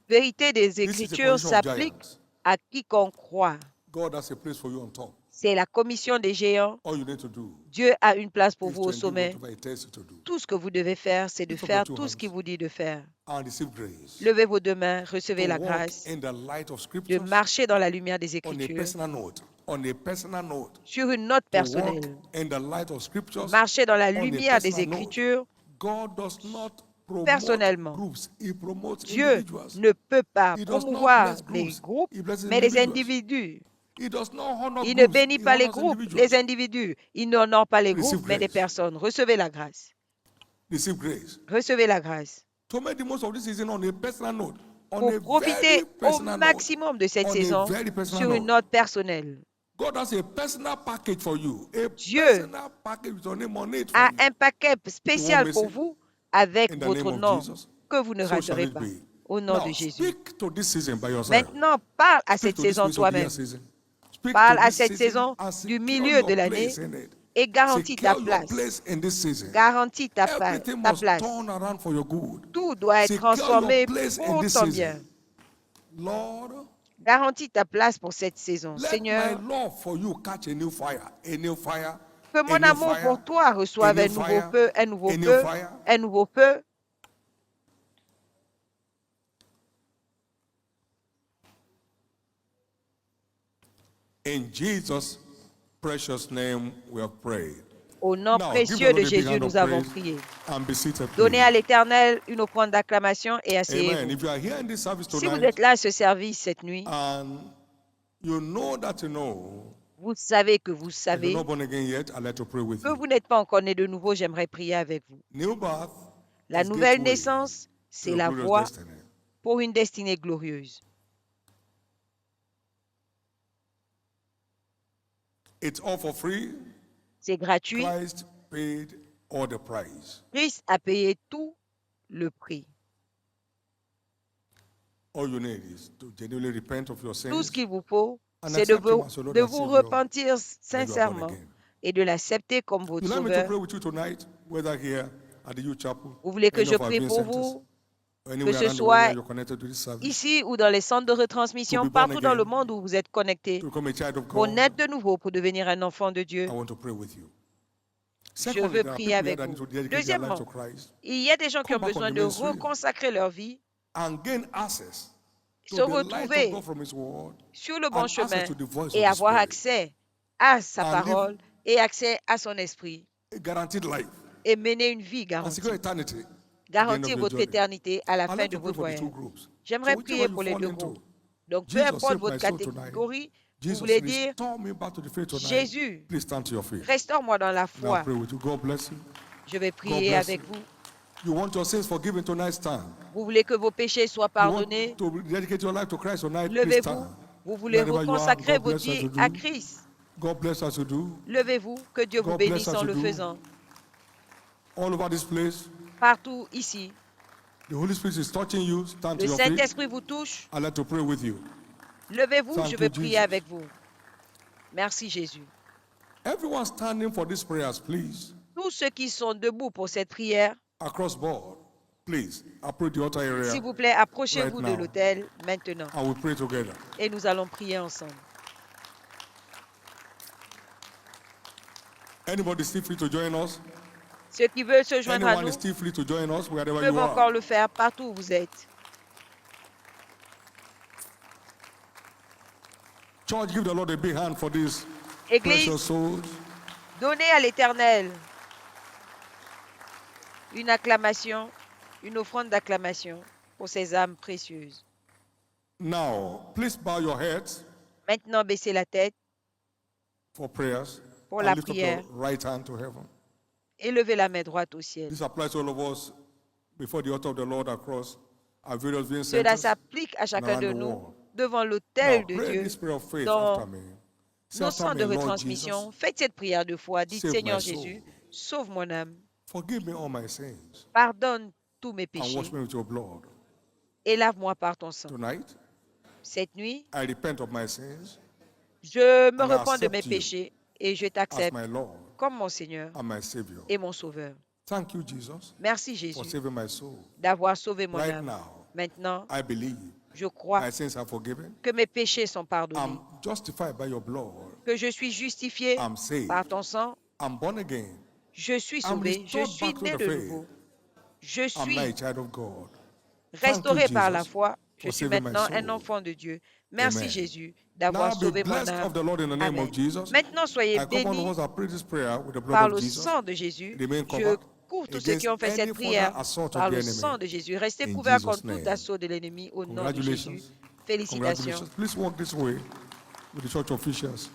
vérité des This is a Écritures position of s'applique giants. à quiconque croit. God has a place for you on top. C'est la commission des géants. All you need to do Dieu a une place pour is vous to au do sommet. whatever He tells you to do Tout ce que vous devez faire, c'est de Lift up faire your two tout ce qu'il hands. vous dit de faire. and receive grace. Levez vos deux mains, recevez To la walk grâce in the light of de scriptures marcher dans la lumière des on a Écritures personal note. On a personal note. sur une note To walk personnelle. in the light of scriptures Marcher dans la on a lumière des personal note. Écritures. God does not promote Personnellement, groups. He promotes Dieu individuals. ne peut pas He does not promouvoir bless les groups. groupes, He blesses mais les individuals. individus. He does not honor Il ne groups. bénit He pas les honors groupes, individuals. les individus. Il n'honore pas les Receive groupes, mais les grace. personnes. Recevez la grâce. Receive grace. Recevez la grâce. To make the most of this season on a personal note. On Pour a profiter very au personal note. maximum de cette On a saison very personal sur une note. note personnelle. God has a personal package for you. A Dieu personal package with your name on it for a you. un paquet spécial miss pour it. vous avec In the votre name of nom Jesus. que vous ne So shall raterez it pas. be. Au nom Now, de Jésus. speak to this season by yourself. Maintenant, parle à Speak cette to this saison place of the year toi-même. season. Speak Parle to à this cette season saison and du secure milieu your de l'année place in it. et garantis ta Secure your place. place in this season. Garantis ta Everything ta must place. turn around for your good. Tout doit être Secure transformé your place in pour this ton season. bien. Lord, Garantis ta place pour cette saison. let my Seigneur, love for you catch a new fire. A new fire. que a mon new amour fire, pour toi reçoive a un new nouveau fire, feu, un nouveau a new feu, fire. un nouveau feu. In Jesus' precious name we have prayed. Au nom Now, give the précieux Lord de a big Jésus, hand of nous avons praise prié. and be seated, Donnez please. à l'Éternel une offrande d'acclamation et Amen. asseyez-vous. If you are here in this service Si vous tonight êtes là à ce service cette nuit, and you know that you know, vous savez que vous if savez you're not born again yet, I'd like to pray with que you. vous n'êtes pas encore né de nouveau, j'aimerais prier avec vous. New birth La is nouvelle gateway naissance, to c'est your la glorious voie destiny. pour une destinée glorieuse. It's all for free. C'est gratuit. Christ paid all the price. Christ a payé tout le prix. All you need is to genuinely repent of your Tout sins ce qu'il vous faut, and c'est de accept him as your Lord and vous Savior. repentir when you are born sincèrement again. et de l'accepter comme votre You'd like me to sauveur. pray with you tonight, whether here at the youth chapel, Vous voulez que any je of our prie viewing pour centers, vous, or anywhere ce around the world soit where you're connected to this service, ici ou dans les centres de retransmission, To be born partout dans le again, monde où vous êtes connectés, to become a child of pour God. naître de nouveau, pour devenir un enfant de Dieu. I want to pray with you. Je Secondly, veux there are prier people here avec that need vous. to dedicate their life Deuxièmement, to Christ il y a des gens qui ont Come back on besoin the de ministry. reconsacrer leur vie, and gain access to se the light retrouver of God from His Word sur le and bon access chemin to the voice et of the avoir Spirit. accès à sa And live parole et accès à son esprit a guaranteed life et mener une vie and garantie. secure eternity. at the end Garantir of votre your journey. éternité à la I'd fin like de to pray votre for the two voyage. groups. J'aimerais So whichever prier you pour les fall deux into, groupes. Donc, peu Jesus importe saved votre my soul tonight. catégorie, vous Jesus, voulez dire, restore me back to the faith tonight. Jésus, Please stand to your feet. restaure-moi dans la And I'll foi. pray with you. God bless you. Je vais God prier bless avec you. vous. You want your sins forgiven tonight? Stand. Vous voulez que vos péchés soient You want pardonnés? to dedicate your life to Christ tonight? Please Levez-vous. stand. Vous voulez Wherever you are, reconsacrer God votre bless us vie to à do. Christ? God bless us to do. Levez-vous. Que Dieu vous God bless bénisse us en to le do. faisant. All over this place, Partout ici, the Holy Spirit is touching you. Stand to le your feet. Saint-Esprit vous touche. I'd like to pray with you. Levez-vous, Thank je you, vais prier Jesus. avec vous. Merci Jésus. Everyone standing for these prayers, please. Tous ceux qui sont debout pour cette prière, Across board, please approach the altar area s'il vous plaît, approchez-vous right de now. l'autel maintenant and we pray together. et nous allons prier ensemble. Anybody still free to join us? Ceux qui veulent se joindre à Anyone nous is still free to join us wherever peuvent you encore are. le faire partout où vous êtes. Church, give the Lord a big hand for these Église, precious souls. donnez à l'Éternel une acclamation, une offrande d'acclamation pour ces âmes précieuses. Now, please bow your heads Maintenant, baissez la tête for prayers. pour And la lift up prière your right hand to heaven. et levez la main droite au ciel. This applies to all of us before the altar of the Lord across our various viewing Cela centers. s'applique à chacun de around the nous world. devant Now, l'autel de pray Dieu this prayer of faith dans after me. Say nos after centres me, de Lord retransmission. Jesus, Faites cette prière 2 fois. Dites, save Seigneur my soul. Jésus, sauve mon âme, Forgive me all my sins pardonne tous mes and péchés wash me with your blood. et lave-moi par ton sang. Tonight, Cette nuit, I repent of my sins je me and I repens de mes accept you péchés et je as t'accepte my Lord comme mon Seigneur and my Savior. et mon Sauveur. Thank you, Jesus, Merci for Jésus saving my soul. d'avoir sauvé mon Right âme. now, Maintenant, I believe je crois my sins are forgiven. que mes péchés sont pardonnés, I'm justified by your blood. que je suis justifié I'm saved. par ton sang. I'm born again. Je suis I'm sauvé, je restored suis back to né the de faith. nouveau. Je I'm now a suis child of God. restauré par la Jesus, foi. Je for suis saving my maintenant un soul. enfant de Dieu. Merci Amen. Jésus Now d'avoir be sauvé mon blessed âme. of the Lord in the name Amen. of Jesus. Maintenant, soyez I cover all bénis those who have prayed this prayer with the blood par of le Jesus. sang de Jésus. Remain Je covered couvre tous ceux qui ont against fait cette any further prière assault par of the le enemy. sang de Jésus. Restez In couverts Jesus' contre tout name. assaut de l'ennemi au nom de Jésus. Congratulations. Félicitations. Congratulations. Please walk this way with the church officials.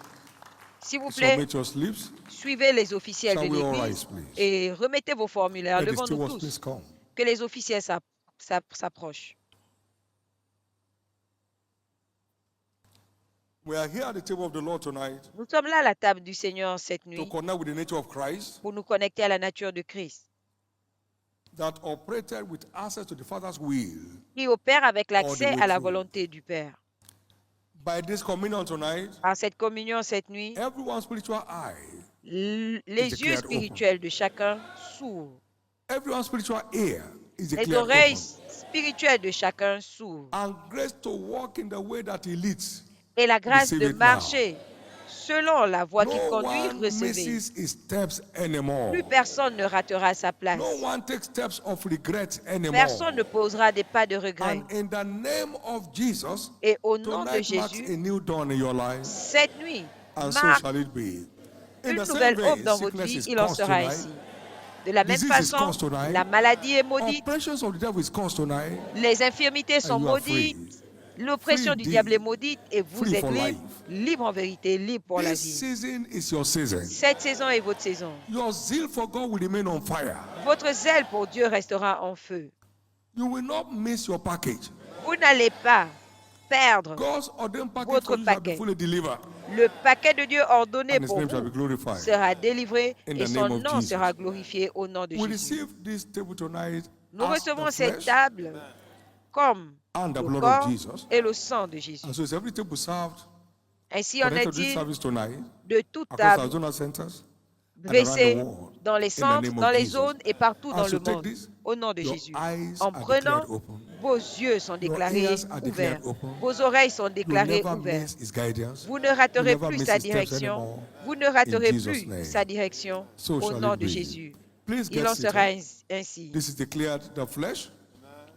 S'il vous Submit plaît, your sleeves. suivez les officiels de Shall we all l'Église rise, please? et remettez vos formulaires. Let the Levons-nous stewards please tous. come. Que les officiels s'approchent. We are here at the table of the Lord tonight Nous sommes là à la table du Seigneur cette to nuit connect with the nature of Christ pour nous connecter à la nature de Christ, that operated with access to the Father's will. qui opère avec l'accès way à la through. volonté du Père. By this communion tonight, Par cette communion cette nuit, everyone's spiritual eye, les yeux declared spirituels de chacun s'ouvrent. everyone's spiritual ear is Les declared oreilles open. spirituelles de chacun s'ouvrent. And grace to walk in the way that He leads. Et la grâce Receive de it marcher selon la voie qu'il No conduit, one recevez. misses his steps anymore. Plus personne ne ratera sa place. No one takes steps of regret anymore. Personne ne posera des pas de regret. And in the name of Jesus, Et au nom de tonight marks Jésus, a new dawn in your life, cette nuit and so marque shall it be. In une the same nouvelle aube way, dans votre sickness vie, is il en cursed sera tonight. ainsi. De la même Disease is façon, cursed tonight. la maladie est maudite, Oppressions of the devil is cursed tonight. les infirmités sont And you are maudites, free. l'oppression Free du diable est indeed. maudite et vous Free êtes for libre, life. libre en vérité, libre pour la This vie. season is your season. Cette saison est votre saison. Your zeal for God will remain on fire. Votre zèle pour Dieu restera en feu. You will not miss your package. Vous n'allez pas perdre God's ordained package votre for you shall be paquet. fully delivered. Le paquet de Dieu ordonné And his pour name shall be vous glorified. sera délivré In et the son name of nom Jesus. sera glorifié au nom de We Jésus. receive this table tonight Nous as recevons the cette flesh table comme and the le blood corps of Jesus. et le sang de Jésus. And so is every table served Ainsi en connected to this est-il service tonight de toute across our table zonal centers and around the dressée world. dans les In the centres, name dans of les Jesus. zones et partout As dans you le take monde, this, au nom de your Jésus. eyes En are prenant, declared open. vos yeux sont déclarés ears are ouverts, declared open. vos oreilles sont You déclarées never ouvertes. miss his guidance. Vous ne You raterez never plus miss sa his steps direction. anymore. Vous ne raterez In Jesus' plus name. sa direction So au shall nom it de be. Jésus. Please Il get en sera seated. ainsi. This is declared the flesh.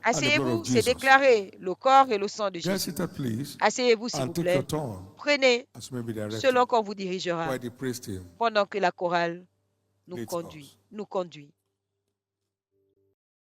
Asseyez-vous, of c'est Jesus. déclaré le corps et le sang de Get Jésus. seated, please, Asseyez-vous, s'il and vous take plaît. your turn Prenez as you may be directed selon qu'on vous dirigera by the praise team. pendant que la chorale nous Leads conduit. us. Nous conduit.